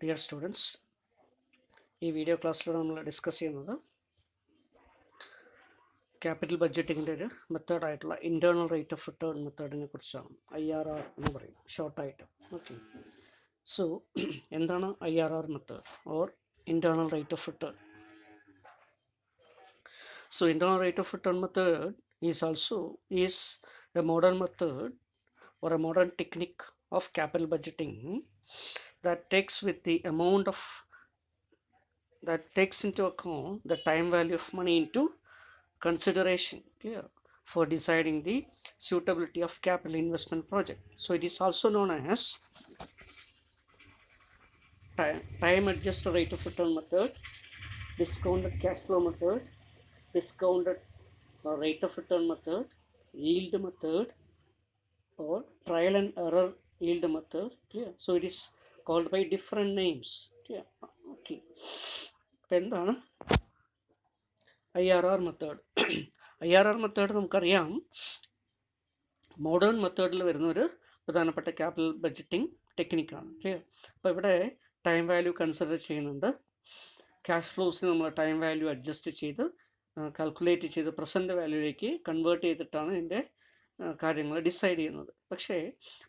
Dear students, ഈ video ക്ലാസ്സിലൂടെ നമ്മൾ discuss ചെയ്യുന്നത് ക്യാപിറ്റൽ ബഡ്ജറ്റിങ്ങിൻ്റെ ഒരു മെത്തേഡായിട്ടുള്ള ഇൻറ്റേർണൽ റേറ്റ് ഓഫ് റിട്ടേൺ മെത്തേഡിനെ കുറിച്ചാണ്. IRR എന്ന് പറയും ഷോർട്ടായിട്ട്. ഓക്കെ, സോ എന്താണ് IRR method or internal rate of return? So internal rate of return method is a modern method or a modern technique of capital budgeting that takes into account the time value of money into consideration, clear, for deciding the suitability of capital investment project. So it is also known as time adjusted rate of return method, discounted cash flow method, discounted rate of return method, yield method, or trial and error yield method, clear. So it is called by different names, clear. Okay, അപ്പോൾ എന്താണ് IRR method? IRR method നമുക്കറിയാം modern മെത്തേഡിൽ വരുന്ന ഒരു പ്രധാനപ്പെട്ട capital budgeting ടെക്നിക്കാണ്, clear. അപ്പോൾ ഇവിടെ time value consider ചെയ്യുന്നുണ്ട്. ക്യാഷ് ഫ്ലോസിന് നമ്മൾ ടൈം വാല്യൂ അഡ്ജസ്റ്റ് ചെയ്ത് കാൽക്കുലേറ്റ് ചെയ്ത് പ്രസൻറ്റ് വാല്യൂയിലേക്ക് കൺവേർട്ട് ചെയ്തിട്ടാണ് ഇതിൻ്റെ കാര്യങ്ങൾ ഡിസൈഡ് ചെയ്യുന്നത്. പക്ഷേ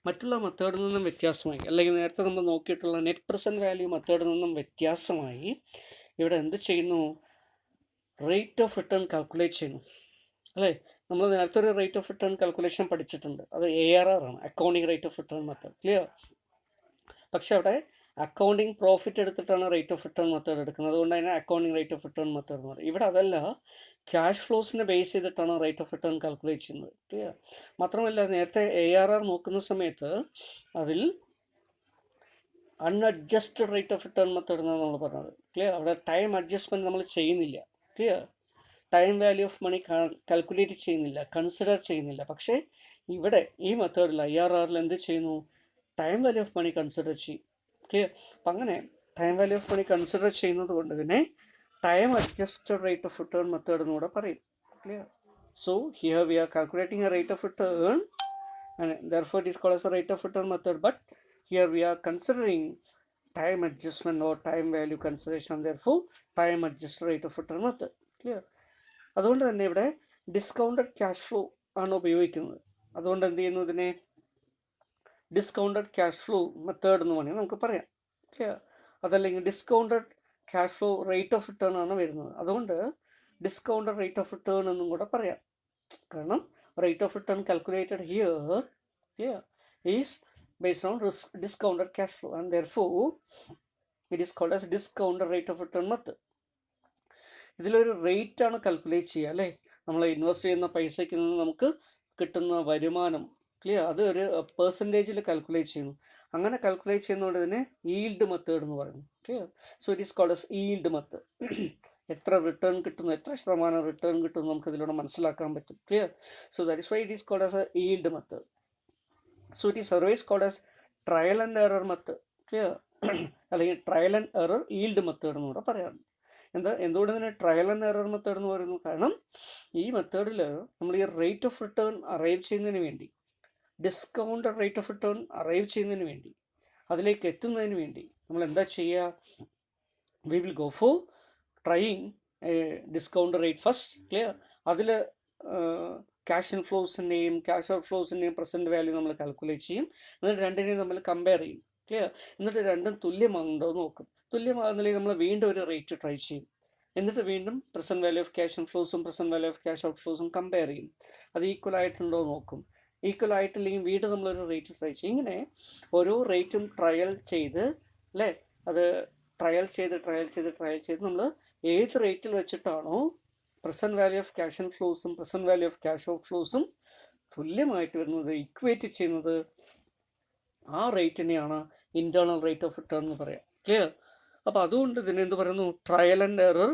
മറ്റുള്ള മെത്തേഡിൽ നിന്നും വ്യത്യാസമായി, അല്ലെങ്കിൽ നേരത്തെ നമ്മൾ നോക്കിയിട്ടുള്ള നെറ്റ് പ്രസൻറ്റ് വാല്യൂ മെത്തേഡിൽ നിന്നും വ്യത്യാസമായി ഇവിടെ എന്ത് ചെയ്യുന്നു? റേറ്റ് ഓഫ് റിട്ടേൺ കാൽക്കുലേറ്റ് ചെയ്യുന്നു, അല്ലേ? നമ്മൾ നേരത്തെ ഒരു റേറ്റ് ഓഫ് റിട്ടേൺ കാൽക്കുലേഷൻ പഠിച്ചിട്ടുണ്ട്, അത് ARR ആണ്, accounting rate of return method, clear. പക്ഷേ അവിടെ അക്കൗണ്ടിങ് പ്രോഫിറ്റ് എടുത്തിട്ടാണ് റേറ്റ് ഓഫ് റിട്ടേൺ മെത്തേഡ് എടുക്കുന്നത്, അതുകൊണ്ട് തന്നെ accounting rate of return method എന്ന് പറയും. ഇവിടെ അതല്ല, ക്യാഷ് ഫ്ലോസിനെ ബേസ് ചെയ്തിട്ടാണ് റേറ്റ് ഓഫ് റിട്ടേൺ കാൽക്കുലേറ്റ് ചെയ്യുന്നത്, ക്ലിയർ. മാത്രമല്ല നേരത്തെ ARR നോക്കുന്ന സമയത്ത് അതിൽ unadjusted rate of return method എന്നാണ് നമ്മൾ പറഞ്ഞത്, ക്ലിയർ. അവിടെ ടൈം അഡ്ജസ്റ്റ്മെൻറ്റ് നമ്മൾ ചെയ്യുന്നില്ല, clear. Time value of money calculate ചെയ്യുന്നില്ല, കൺസിഡർ ചെയ്യുന്നില്ല. പക്ഷേ ഇവിടെ ഈ മെത്തേഡിൽ IRRൽ എന്ത് ചെയ്യുന്നു? Time value of money consider ചെയ്യും, ക്ലിയർ. അപ്പം അങ്ങനെ time value of money consider ചെയ്യുന്നത് കൊണ്ട് തന്നെ time adjusted rate of return method എന്നുകൂടെ പറയും, clear. So here we are calculating a rate of return and therefore it is called as a rate of return method, but here we are considering time adjustment or time value consideration, therefore time adjusted rate of return method, clear. അതുകൊണ്ട് തന്നെ ഇവിടെ discounted cash flow ആണ് ഉപയോഗിക്കുന്നത്. അതുകൊണ്ട് എന്ത് ചെയ്യുന്നു? ഇതിനെ discounted cash flow method എന്ന് വേണമെങ്കിൽ നമുക്ക് പറയാം, ക്ലിയർ. അതല്ലെങ്കിൽ discounted cash flow rate of return ആണ് വരുന്നത്, അതുകൊണ്ട് ഡിസ്കൗണ്ടഡ് റേറ്റ് ഓഫ് റിട്ടേൺ എന്നും കൂടെ പറയാം. കാരണം rate of return calculated here is based on discounted cash flow, and therefore it is called as discounted rate of return method. ഇതിലൊരു rate ആണ് calculate ചെയ്യുക, അല്ലേ? നമ്മൾ ഇൻവെസ്റ്റ് ചെയ്യുന്ന പൈസയ്ക്ക് നിന്ന് നമുക്ക് കിട്ടുന്ന വരുമാനം, ക്ലിയർ, അത് ഒരു പെർസെൻറ്റേജിൽ കാൽക്കുലേറ്റ് ചെയ്യുന്നു. അങ്ങനെ കാൽക്കുലേറ്റ് ചെയ്യുന്നതുകൊണ്ട് തന്നെ ഈൽഡ് മെത്തേഡ് എന്ന് പറയുന്നു, clear. So it is called as yield method. എത്ര റിട്ടേൺ കിട്ടുന്നു, എത്ര ശതമാനം റിട്ടേൺ കിട്ടുന്നു നമുക്ക് ഇതിലൂടെ മനസ്സിലാക്കാൻ പറ്റും, clear. So that is why it is called as a yield method. So it is always called as trial and error method, clear. അല്ലെങ്കിൽ trial and error yield method എന്ന് കൂടെ പറയാറുണ്ട്. എന്തുകൊണ്ട് തന്നെ ട്രയൽ ആൻഡ് എറർ മെത്തേഡ് എന്ന് പറയുന്നു? കാരണം ഈ മെത്തേഡിൽ നമ്മൾ ഈ റേറ്റ് ഓഫ് റിട്ടേൺ അറൈവ് ചെയ്യുന്നതിന് വേണ്ടി, discounted rate of return arrive ചെയ്യുന്നതിന് വേണ്ടി, അതിലേക്ക് എത്തുന്നതിന് വേണ്ടി നമ്മൾ എന്താ ചെയ്യുക? We will go for trying discount rate first, clear. അതിൽ ക്യാഷ് ഇൻഫ്ലോസിൻ്റെയും ക്യാഷ് ഔട്ട് ഫ്ലോസിൻ്റെയും പ്രസൻറ്റ് വാല്യൂ നമ്മൾ കാൽക്കുലേറ്റ് ചെയ്യും. എന്നിട്ട് രണ്ടിനെയും നമ്മൾ കമ്പയർ ചെയ്യും, ക്ലിയർ. എന്നിട്ട് രണ്ടും തുല്യമാകുന്നുണ്ടോ എന്ന് നോക്കും. തുല്യമാകുന്നില്ലെങ്കിൽ നമ്മൾ വീണ്ടും ഒരു റേറ്റ് ട്രൈ ചെയ്യും. എന്നിട്ട് വീണ്ടും പ്രസൻറ്റ് വാല്യൂ ഓഫ് ക്യാഷ് ഇൻഫ്ലോസും present value of cash out ഫ്ലോസും കമ്പയർ ചെയ്യും. അത് ഈക്വൽ ആയിട്ടുണ്ടോ എന്ന് നോക്കും. ഈക്വൽ ആയിട്ടില്ലെങ്കിൽ വീണ്ടും നമ്മളൊരു റേറ്റ് ട്രൈ ചെയ്യും. ഇങ്ങനെ ഓരോ റേറ്റും ട്രയൽ ചെയ്ത്, അല്ലേ, അത് ട്രയൽ ചെയ്ത് നമ്മൾ ഏത് റേറ്റിൽ വെച്ചിട്ടാണോ present value of cash in ഫ്ലോസും present value of cash out ഫ്ലോസും തുല്യമായിട്ട് വരുന്നത്, ഇക്വേറ്റ് ചെയ്യുന്നത്, ആ റേറ്റിനെയാണ് ഇൻറ്റേർണൽ റേറ്റ് ഓഫ് റിട്ടേൺ എന്ന് പറയാം, ക്ലിയർ. അപ്പോൾ അതുകൊണ്ട് ഇതിനെ എന്ത് പറയുന്നു? Trial and error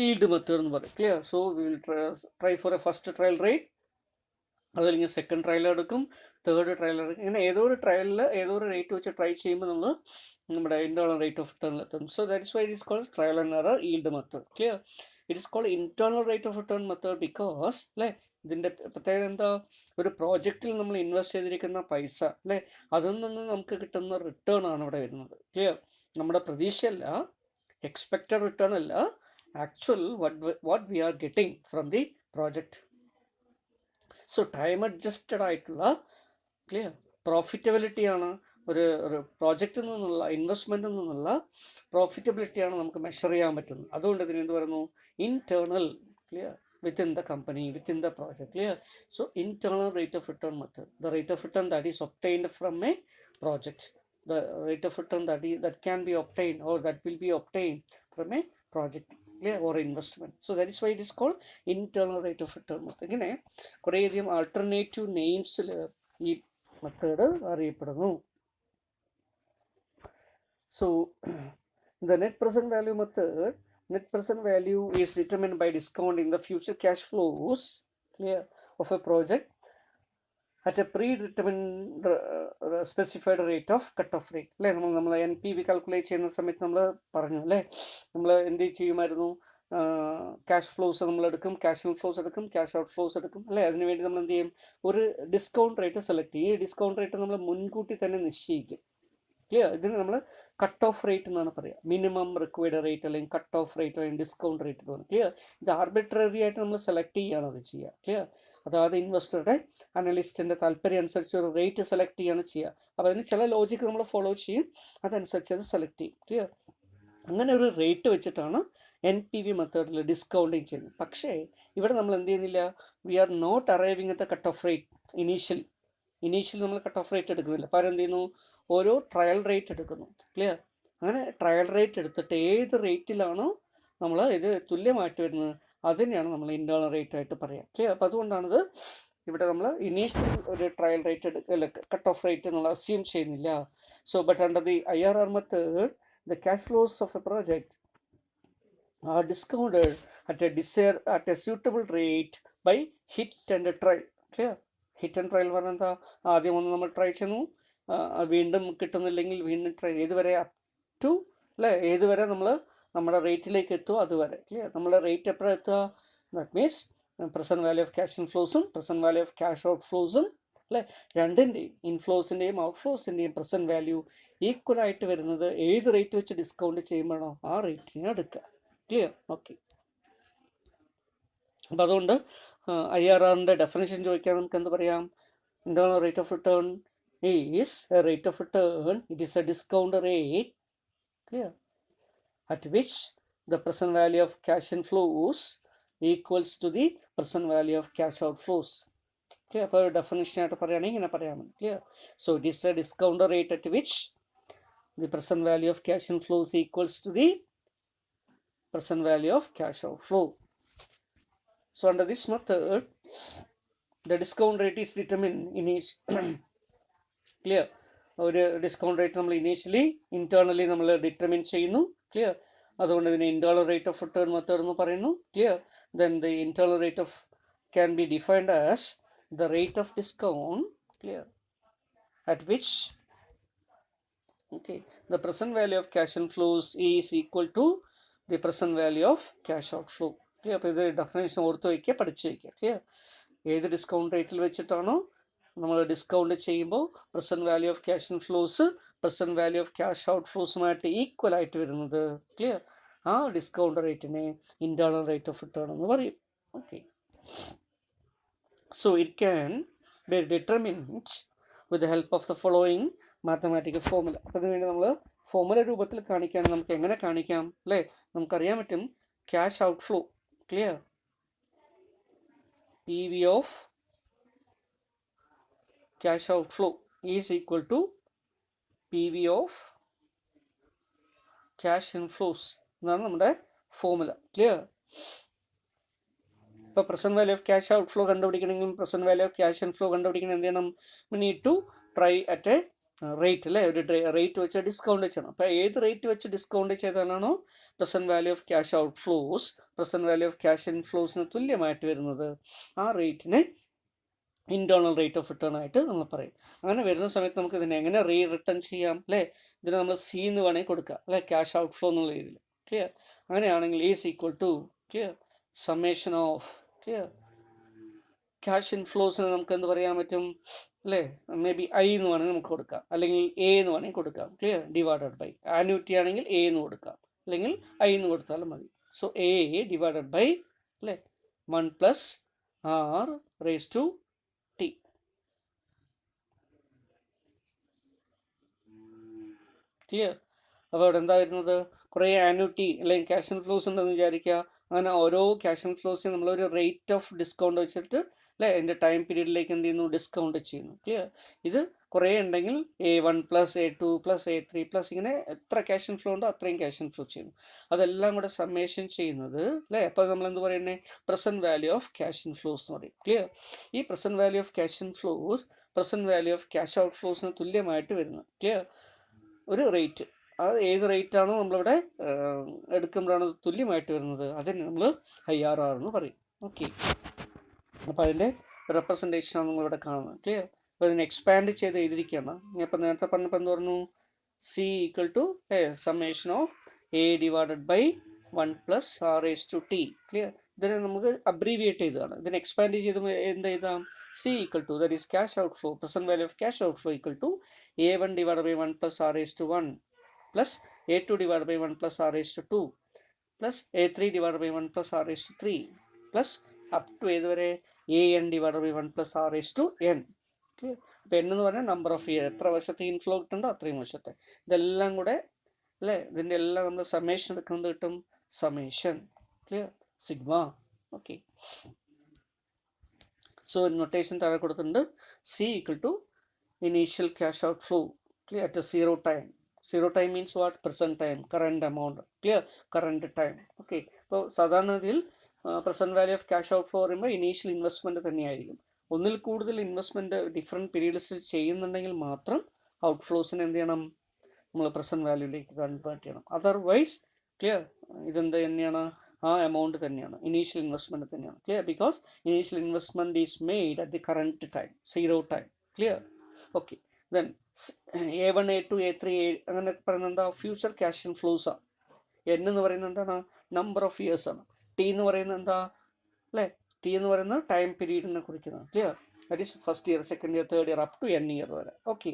yield method എന്ന് പറയും, clear. So we will try for a first trial rate, അതല്ലെങ്കിൽ സെക്കൻഡ് ട്രയൽ എടുക്കും, തേർഡ് ട്രയൽ എടുക്കും. ഇങ്ങനെ ഏതോ ഒരു ട്രയലിൽ ഏതോ ഒരു റേറ്റ് വെച്ച് ട്രൈ ചെയ്യുമ്പോൾ നമ്മൾ നമ്മുടെ ഇൻറ്റേർണൽ റേറ്റ് ഓഫ് റിട്ടേണിൽ എത്തും. So that is why it is called trial and error yield method, clear. It is called internal rate of return method because, അല്ലേ, ഇതിൻ്റെ പ്രത്യേകത എന്താ? ഒരു പ്രോജക്റ്റിൽ നമ്മൾ ഇൻവെസ്റ്റ് ചെയ്തിരിക്കുന്ന പൈസ അല്ലേ, അതിൽ നിന്ന് നമുക്ക് കിട്ടുന്ന റിട്ടേൺ ആണ് ഇവിടെ വരുന്നത്. ക്ലിയർ? നമ്മുടെ പ്രതീക്ഷയല്ല, എക്സ്പെക്റ്റഡ് റിട്ടേൺ അല്ല, actual what we are getting from the project. So time adjusted ആയിട്ടുള്ള ക്ലിയർ പ്രോഫിറ്റബിലിറ്റിയാണ് ഒരു പ്രോജക്റ്റിൽ നിന്നുള്ള ഇൻവെസ്റ്റ്മെൻറ്റിൽ നിന്നുള്ള പ്രോഫിറ്റബിലിറ്റിയാണ് നമുക്ക് മെഷർ ചെയ്യാൻ പറ്റുന്നത്. അതുകൊണ്ട് ഇതിന് എന്ത് പറയുന്നു? Internal clear within the company, within the project. Clear? So internal rate of return method, the rate of return that is obtained from a project, the rate of return that can be obtained or that will be obtained from a project, clear, or investment. So that is why it is called internal rate of return method. ഇങ്ങനെ കുറേയധികം alternative നെയിംസിൽ ഈ method അറിയപ്പെടുന്നു. So the net present value method, net present value is determined by discounting the future cash flows, clear, of a project at a predetermined specified rate of cut-off rate. അല്ലേ, നമ്മൾ NPV calculate ചെയ്യുന്ന സമയത്ത് നമ്മൾ പറഞ്ഞു അല്ലേ, നമ്മൾ എന്ത് ചെയ്യുമായിരുന്നു? ക്യാഷ് ഫ്ലോസ് നമ്മൾ എടുക്കും, ക്യാഷ് ഇൻഫ്ലോസ് എടുക്കും, ക്യാഷ് ഔട്ട് ഫ്ലോസ് എടുക്കും അല്ലേ. അതിനുവേണ്ടി നമ്മൾ എന്ത് ചെയ്യും? ഒരു ഡിസ്കൗണ്ട് റേറ്റ് സെലക്ട് ചെയ്യും. ഈ ഡിസ്കൗണ്ട് റേറ്റ് നമ്മൾ മുൻകൂട്ടി തന്നെ നിശ്ചയിക്കും. ക്ലിയർ? ഇതിന് നമ്മൾ കട്ട് ഓഫ് റേറ്റ് എന്നാണ് പറയുക. മിനിമം റിക്വയർഡ് റേറ്റ് അല്ലെങ്കിൽ കട്ട് ഓഫ് റേറ്റ് അല്ലെങ്കിൽ ഡിസ്കൗണ്ട് റേറ്റ് എന്ന് പറയും. ക്ലിയർ? ഇത് ആർബിട്രറി ആയിട്ട് നമ്മൾ സെലക്ട് ചെയ്യുകയാണ് അത് ചെയ്യുക. ക്ലിയർ? അതായത് ഇൻവെസ്റ്ററുടെ അനലിസ്റ്റിൻ്റെ താല്പര്യം അനുസരിച്ച് ഒരു റേറ്റ് സെലക്ട് ചെയ്യാണ് ചെയ്യുക. അപ്പോൾ അതിന് ചില ലോജിക്ക് നമ്മൾ ഫോളോ ചെയ്യും, അതനുസരിച്ച് അത് സെലക്ട് ചെയ്യും. ക്ലിയർ? അങ്ങനെ ഒരു റേറ്റ് വെച്ചിട്ടാണ് NPV മെത്തേഡിൽ ഡിസ്കൗണ്ടിങ് ചെയ്യുന്നത്. പക്ഷേ ഇവിടെ നമ്മൾ എന്ത് ചെയ്യുന്നില്ല? We are not arriving at the cut off rate initially നമ്മൾ കട്ട് ഓഫ് റേറ്റ് എടുക്കുന്നില്ല. പകരം എന്ത് ചെയ്യുന്നു? ഓരോ ട്രയൽ റേറ്റ് എടുക്കുന്നു. ക്ലിയർ? അങ്ങനെ ട്രയൽ റേറ്റ് എടുത്തിട്ട് ഏത് റേറ്റിലാണോ നമ്മൾ ഇത് തുല്യമായിട്ട് വരുന്നത് അതിനെയാണ് നമ്മൾ ഇൻറ്റേർണൽ റേറ്റ് ആയിട്ട് പറയുക. ക്ലിയർ? അപ്പോൾ അതുകൊണ്ടാണിത് ഇവിടെ നമ്മൾ ഇനീഷ്യൽ ഒരു ട്രയൽ റേറ്റ് അല്ല കട്ട് ഓഫ് റേറ്റ് നമ്മൾ അസ്യൂം ചെയ്യുന്നില്ല. So but under the IRR method the cash flows of a project are discounted at a suitable rate by hit and trial. Clear? Hit and trial പറഞ്ഞാൽ എന്താ? ആദ്യം ഒന്ന് നമ്മൾ try ചെയ്യുന്നു, വീണ്ടും കിട്ടുന്നില്ലെങ്കിൽ വീണ്ടും ട്രൈ, ഏതുവരെ അപ് ടു അല്ലേ, ഏതുവരെ നമ്മൾ നമ്മുടെ റേറ്റിലേക്ക് എത്തുമോ അതുവരെ. ക്ലിയർ? നമ്മുടെ റേറ്റ് എപ്പോഴാണ് എത്തുക? That means present value of cash ഇൻഫ്ലോസും present value of cash out ഫ്ലോസും അല്ലേ, രണ്ടിൻ്റെയും ഇൻഫ്ലോസിൻ്റെയും ഔട്ട് ഫ്ലോസിൻ്റെയും പ്രസൻറ്റ് വാല്യൂ ഈക്വലായിട്ട് വരുന്നത് ഏത് റേറ്റ് വെച്ച് ഡിസ്കൗണ്ട് ചെയ്യുമ്പോഴോ ആ റേറ്റിനെ എടുക്കുക. ക്ലിയർ? ഓക്കെ. അപ്പം അതുകൊണ്ട് IRRൻ്റെ ഡെഫിനേഷൻ ചോദിക്കാൻ നമുക്ക് എന്ത് പറയാം? Internal rate of return is a rate of return, it is a discount rate, clear, at which the present value of cash inflows equals to the present value of cash out flows. Clear? അപ്പോൾ ഡെഫിനേഷനായിട്ട് പറയുകയാണെങ്കിൽ ഇങ്ങനെ പറയാം. Clear? So it is a discount rate at which the present value of cash inflows equals to the present value of cash outflow. So under this method, the discount rate is determined clear? ഒരു discount rate നമ്മൾ initially internally നമ്മൾ determine ചെയ്യുന്നു. Clear? അതുകൊണ്ട് ഇതിനെ internal rate of return method എന്ന് പറയുന്നു. Clear? Then the internal rate of can be defined as the rate of discount, clear, at which okay the present value of cash inflows is equal to the present value of cash outflow. Clear? അപ്പോൾ ഇത് definition ഓർത്ത് വയ്ക്കുക, പഠിച്ച് വയ്ക്കുക. Clear? ഏത് discount റേറ്റിൽ വെച്ചിട്ടാണോ നമ്മൾ discount ചെയ്യുമ്പോൾ present value of cash inflows present value of cash out ഫ്ലോസുമായിട്ട് ഈക്വൽ ആയിട്ട് വരുന്നത്, ക്ലിയർ, ആ ഡിസ്കൗണ്ട് റേറ്റിനെ ഇൻറ്റേർണൽ റേറ്റ് ഓഫ് റിട്ടേൺ എന്ന് പറയും. Okay. So it can be determined with the help of the following mathematical formula. അപ്പോൾ അതിനുവേണ്ടി നമ്മൾ ഫോർമുല രൂപത്തിൽ കാണിക്കുകയാണെങ്കിൽ നമുക്ക് എങ്ങനെ കാണിക്കാം അല്ലേ? നമുക്കറിയാൻ പറ്റും cash out flow. Clear? PV of cash out flow is equal to PV of cash inflows എന്നാണ് നമ്മുടെ ഫോർമുല. ക്ലിയർ? ഇപ്പോൾ present value of cash out flow കണ്ടുപിടിക്കണമെങ്കിലും present value of cash inflow കണ്ടുപിടിക്കണം എന്ത് ചെയ്യണം? We need to try at a rate അല്ലേ, ഒരു rate വെച്ച് ഡിസ്കൗണ്ട് ചെയ്യണം. അപ്പോൾ ഏത് റേറ്റ് വെച്ച് ഡിസ്കൗണ്ട് ചെയ്താലാണോ present value of cash out flows present value of cash ഇൻഫ്ലോസിന് തുല്യമായിട്ട് വരുന്നത് ആ റേറ്റിനെ ഇൻറ്റേർണൽ റേറ്റ് ഓഫ് റിട്ടേൺ ആയിട്ട് നമ്മൾ പറയും. അങ്ങനെ വരുന്ന സമയത്ത് നമുക്ക് ഇതിനെ എങ്ങനെ റിട്ടേൺ ചെയ്യാം അല്ലേ? ഇതിന് നമ്മൾ C എന്ന് വേണമെങ്കിൽ കൊടുക്കാം അല്ലേ, ക്യാഷ് ഔട്ട് ഫ്ലോ എന്നുള്ള രീതിയിൽ. ക്ലിയർ? അങ്ങനെയാണെങ്കിൽ is equal to, clear, summation of, clear, cash ഇൻഫ്ലോസിന് നമുക്ക് എന്ത് പറയാൻ പറ്റും അല്ലേ? മേ ബി ഐ എന്ന് വേണമെങ്കിൽ നമുക്ക് കൊടുക്കാം, അല്ലെങ്കിൽ എ എന്ന് വേണമെങ്കിൽ കൊടുക്കാം. ക്ലിയർ? ഡിവൈഡഡ് ബൈ ആന്യൂറ്റി ആണെങ്കിൽ എ എന്ന് കൊടുക്കാം, അല്ലെങ്കിൽ ഐ എന്ന് കൊടുത്താലും മതി. സോ എ ഡിവൈഡഡ് ബൈ അല്ലേ 1 plus r raise to t. Clear? അപ്പോൾ അവിടെ എന്താ വരുന്നത്? കുറേ ആന്യൂറ്റി അല്ലെങ്കിൽ ക്യാഷ് ഇൻഫ്ലോസ് ഉണ്ടെന്ന് വിചാരിക്കുക. അങ്ങനെ ഓരോ ക്യാഷ് ഇൻഫ്ലോസിന് നമ്മളൊരു റേറ്റ് ഓഫ് ഡിസ്കൗണ്ട് വെച്ചിട്ട് അല്ലേ എൻ്റെ ടൈം പീരീഡിലേക്ക് എന്ത് ചെയ്യുന്നു? ഡിസ്കൗണ്ട് ചെയ്യുന്നു. ക്ലിയർ? ഇത് കുറേ ഉണ്ടെങ്കിൽ A1 plus A2 plus A3 plus ഇങ്ങനെ എത്ര ക്യാഷ് ഇൻഫ്ലോ ഉണ്ടോ അത്രയും ക്യാഷ് ഇൻഫ്ലോ ചെയ്യുന്നു. അതെല്ലാം കൂടെ സമ്മേഷൻ ചെയ്യുന്നത് അല്ലേ? അപ്പോൾ നമ്മൾ എന്ത് പറയുന്നത്? Present value of cash inflows എന്ന് പറയും. ക്ലിയർ? ഈ present value of cash inflows present value of cash out ഫ്ലോസിന് തുല്യമായിട്ട് വരുന്നത്. ക്ലിയർ? ഒരു റേറ്റ്, അത് ഏത് റേറ്റാണോ നമ്മളിവിടെ എടുക്കുമ്പോഴാണ് തുല്യമായിട്ട് വരുന്നത്, അതിന് നമ്മൾ IRR എന്ന് പറയും. ഓക്കെ, അപ്പോൾ അതിൻ്റെ റെപ്രസെൻറ്റേഷനാണ് നമ്മളിവിടെ കാണുന്നത്. ക്ലിയർ? അപ്പോൾ ഇതിനെ എക്സ്പാൻഡ് ചെയ്ത് എഴുതിയിരിക്കുകയാണ്. ഞാൻ ഇപ്പം നേരത്തെ പറഞ്ഞപ്പോൾ എന്ത് പറഞ്ഞു? C equal to summation of A divided by 1 plus R raise to T. Clear? ഇതിനെ നമുക്ക് അബ്രീവിയേറ്റ് ചെയ്തതാണ്. ഇതിനെ എക്സ്പാൻഡ് ചെയ്ത് എന്ത് എഴുതാം? C equal to, that is cash outflow, present value of cash outflow equal to A1 divided by 1 plus R raised to 1 plus A2 divided by 1 plus R raised to 2 plus A3 divided by 1 plus R raised to 3 plus up to ഏതുവരെ AN divided by 1 plus R raised to N. Clear? അപ്പോൾ N എന്ന് പറഞ്ഞാൽ number of year, എത്ര വർഷത്തെ inflow കിട്ടുന്നുണ്ടോ അത്രയും വർഷത്തെ. ഇതെല്ലാം കൂടെ അല്ലേ, ഇതിൻ്റെ എല്ലാം നമ്മൾ സമ്മേഷൻ എടുക്കുന്നത് കിട്ടും. Summation. Clear? Sigma. Okay, so notation താഴെ കൊടുത്തിട്ടുണ്ട്. C equal to initial cash outflow at a 0 time. 0 time means what? Present time, current amount. Clear? Current time. Okay, അപ്പോൾ സാധാരണയിൽ present value of cash out flow പറയുമ്പോൾ initial investment തന്നെയായിരിക്കും. ഒന്നിൽ കൂടുതൽ investment different periods ചെയ്യുന്നുണ്ടെങ്കിൽ മാത്രം out ഫ്ലോസിന് എന്ത് ചെയ്യണം? നമ്മൾ പ്രസൻറ്റ് വാല്യൂയിലേക്ക് കൺവേർട്ട് ചെയ്യണം. അതർവൈസ് ക്ലിയർ ഇതെന്ത് തന്നെയാണ്? ആ എമൗണ്ട് തന്നെയാണ്, ഇനീഷ്യൽ ഇൻവെസ്റ്റ്മെൻറ്റ് തന്നെയാണ്. Clear? Because initial investment is made at the current time, 0 time. Clear? Okay, then A1 A2 A3 അങ്ങനെ പറയുന്നത് എന്താ? Future cash ഇൻഫ്ലോസാണ്. N എന്ന് പറയുന്നത് എന്താണ്? നമ്പർ ഓഫ് ഇയേഴ്സ് ആണ്. T എന്ന് പറയുന്നത് എന്താ അല്ലേ? T എന്ന് പറയുന്നത് ടൈം പീരീഡിനെ കുറിക്കുന്നതാണ്. Clear? That is first year, second year, third year up to N year വരെ. ഓക്കെ,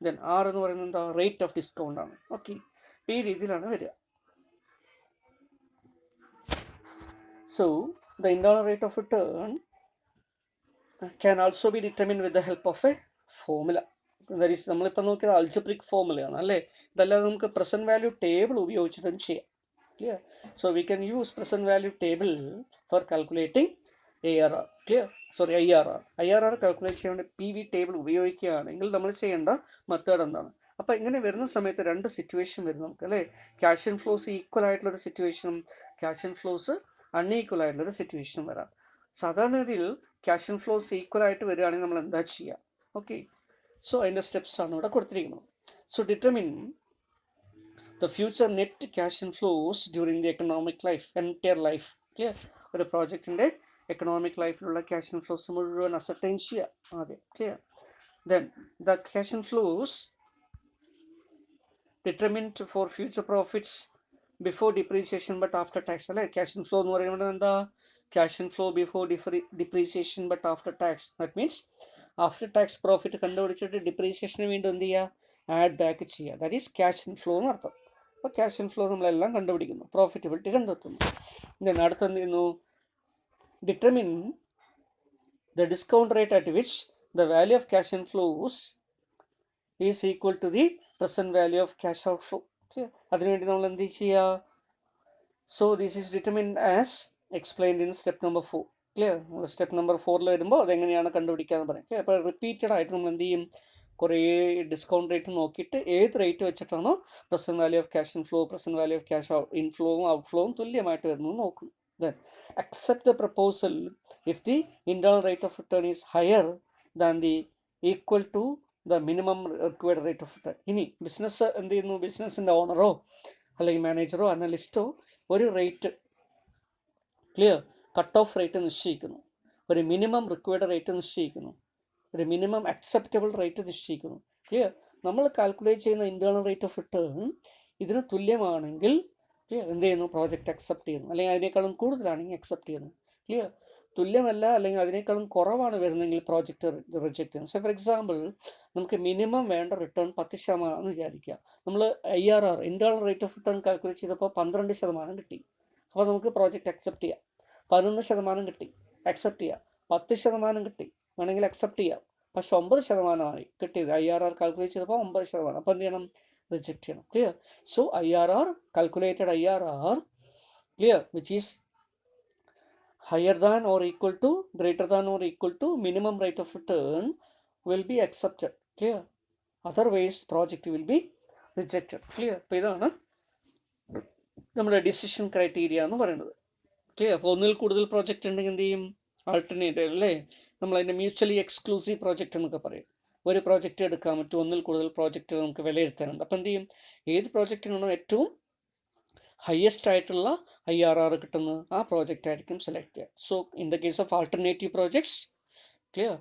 ദെൻ R എന്ന് പറയുന്നത് എന്താ? റേറ്റ് ഓഫ് ഡിസ്കൗണ്ട് ആണ്. ഓക്കെ, ഈ രീതിയിലാണ് വരിക. So the internal rate of return can also be determined with the help of a formula. That is നമ്മളിപ്പോൾ നോക്കിയത് അൾജബ്രിക് ഫോർമുലയാണ് അല്ലേ? ഇതല്ലാതെ നമുക്ക് പ്രസൻറ്റ് വാല്യൂ ടേബിൾ ഉപയോഗിച്ചിട്ടും ചെയ്യാം. Clear? So we can use present value table four calculating ARR. Clear? Sorry IRR calculate ചെയ്യാൻ വേണ്ടി PV table ഉപയോഗിക്കുകയാണെങ്കിൽ നമ്മൾ ചെയ്യേണ്ട മെത്തേഡ് എന്താണ്? അപ്പോൾ ഇങ്ങനെ വരുന്ന സമയത്ത് രണ്ട് സിറ്റുവേഷൻ വരും നമുക്ക് അല്ലേ? ക്യാഷ് ഇൻഫ്ലോസ് ഈക്വൽ ആയിട്ടുള്ളൊരു സിറ്റുവേഷനും ക്യാഷ് ഇൻഫ്ലോസ് അൺഈക്വൽ ആയിട്ടുള്ളൊരു സിറ്റുവേഷൻ വരാം. സാധാരണഗതിയിൽ ക്യാഷ് ഇൻഫ്ലോസ് ഈക്വൽ ആയിട്ട് വരികയാണെങ്കിൽ നമ്മൾ എന്താ ചെയ്യുക? ഓക്കെ, സോ അതിൻ്റെ സ്റ്റെപ്സ് ആണ് ഇവിടെ കൊടുത്തിരിക്കുന്നത്. So determine the future net cash inflows during the economic life, entire life. Clear? ഒരു പ്രോജക്റ്റിൻ്റെ എക്കണോമിക് ലൈഫിലുള്ള ക്യാഷ് ഇൻഫ്ലോസ് മുഴുവൻ അസർട്ടൈൻ ചെയ്യുക ആദ്യം. Clear? Then the cash inflows determined for future profits before depreciation but after tax അല്ലേ? Cash inflow എന്ന് പറയുന്നത് എന്താ? Cash inflow before depreciation but after tax. That means after tax profit കണ്ടുപിടിച്ചിട്ട് ഡിപ്രീസിയേഷന് വീണ്ടും എന്ത് ചെയ്യുക? ആഡ് ബാക്ക് ചെയ്യുക. ദാറ്റ് ഈസ് ക്യാഷ് ഇൻഫ്ലോ എന്ന് അർത്ഥം. അപ്പോൾ ക്യാഷ് ഇൻഫ്ലോ നമ്മളെല്ലാം കണ്ടുപിടിക്കുന്നു, പ്രോഫിറ്റബിലിറ്റി കണ്ടെത്തുന്നു. ദെൻ അടുത്ത് എന്ത് ചെയ്യുന്നു? Determine the discount rate at which the value of cash inflows is equal to the present value of cash out flow. അതിനുവേണ്ടി നമ്മൾ എന്ത് ചെയ്യുക? So this is determined as explained in step number 4. Clear? Step number 4 വരുമ്പോൾ അതെങ്ങനെയാണ് കണ്ടുപിടിക്കാന്ന് പറയാം. Clear? അപ്പോൾ repeated ആയിട്ട് നമ്മൾ എന്ത് ചെയ്യും? കുറേ ഡിസ്കൗണ്ട് റേറ്റ് നോക്കിയിട്ട് ഏത് റേറ്റ് വെച്ചിട്ടാണോ present value of cash inflow present value of cash ഇൻഫ്ലോവും ഔട്ട്ഫ്ലോവും തുല്യമായിട്ട് വരുന്നു നോക്കും. Then accept the proposal if the internal rate of return is higher than the equal to the minimum required rate of return. ഇനി business എന്ത് ചെയ്യുന്നു? ബിസിനസ്സിൻ്റെ ഓണറോ അല്ലെങ്കിൽ മാനേജറോ അനലിസ്റ്റോ ഒരു rate, clear, cut off rate നിശ്ചയിക്കുന്നു, ഒരു മിനിമം റിക്വയർഡ് റേറ്റ് നിശ്ചയിക്കുന്നു, ഒരു മിനിമം അക്സെപ്റ്റബിൾ റേറ്റ് നിശ്ചയിക്കുന്നു. ക്ലിയർ? നമ്മൾ കാൽക്കുലേറ്റ് ചെയ്യുന്ന ഇന്റേണൽ റേറ്റ് ഓഫ് റിട്ടേൺ ഇതിന് തുല്യമാണെങ്കിൽ ക്ലിയർ എന്ത് ചെയ്യുന്നു? പ്രോജക്റ്റ് അക്സെപ്റ്റ് ചെയ്യുന്നു, അല്ലെങ്കിൽ അതിനേക്കാളും കൂടുതലാണെങ്കിൽ അക്സെപ്റ്റ് ചെയ്യുന്നു. ക്ലിയർ? തുല്യമല്ല അല്ലെങ്കിൽ അതിനേക്കാളും കുറവാണ് വരുന്നതെങ്കിൽ പ്രോജക്റ്റ് റിജക്റ്റ് ചെയ്യണം. സോ ഫോർ എക്സാമ്പിൾ നമുക്ക് മിനിമം വേണ്ട റിട്ടേൺ 10% എന്ന് വിചാരിക്കുക. നമ്മൾ IRR internal rate of return calculate ചെയ്തപ്പോൾ 12% കിട്ടി. അപ്പോൾ നമുക്ക് പ്രോജക്റ്റ് അക്സെപ്റ്റ് ചെയ്യാം. 11% കിട്ടി, അക്സെപ്റ്റ് ചെയ്യാം. 10% കിട്ടി, വേണമെങ്കിൽ അക്സെപ്റ്റ് ചെയ്യാം. പക്ഷെ 9%മായി കിട്ടിയത്. IRR കാൽക്കുലേറ്റ് ചെയ്തപ്പോൾ 9%. അപ്പോൾ എന്ത് ചെയ്യണം? റിജക്റ്റ് ചെയ്യണം. Clear? So IRR, calculated IRR, clear, which is higher than or equal to, greater than or equal to minimum rate of return will be accepted. Clear? Otherwise project will be rejected. Clear? അപ്പോൾ ഇതാണ് നമ്മുടെ decision criteria എന്ന് പറയുന്നത്. Clear? അപ്പോൾ ഒന്നിൽ കൂടുതൽ project ഉണ്ടെങ്കിൽ എന്ത് ചെയ്യും? ആൾട്ടർനേറ്റീവ് അല്ലേ, നമ്മളതിൻ്റെ മ്യൂച്വലി എക്സ്ക്ലൂസീവ് പ്രോജക്റ്റ് എന്നൊക്കെ പറയും. ഒരു പ്രോജക്റ്റ് എടുക്കാൻ പറ്റും, ഒന്നിൽ കൂടുതൽ പ്രോജക്റ്റ് നമുക്ക് വിലയിരുത്താനുണ്ട്. അപ്പോൾ എന്ത് ചെയ്യും? ഏത് പ്രോജക്റ്റിനാണോ ഏറ്റവും ഹയസ്റ്റ് ആയിട്ടുള്ള IRR കിട്ടുന്നത് ആ പ്രോജക്റ്റ് ആയിരിക്കും സെലക്ട് ചെയ്യുക. So in the case of alternative projects, clear,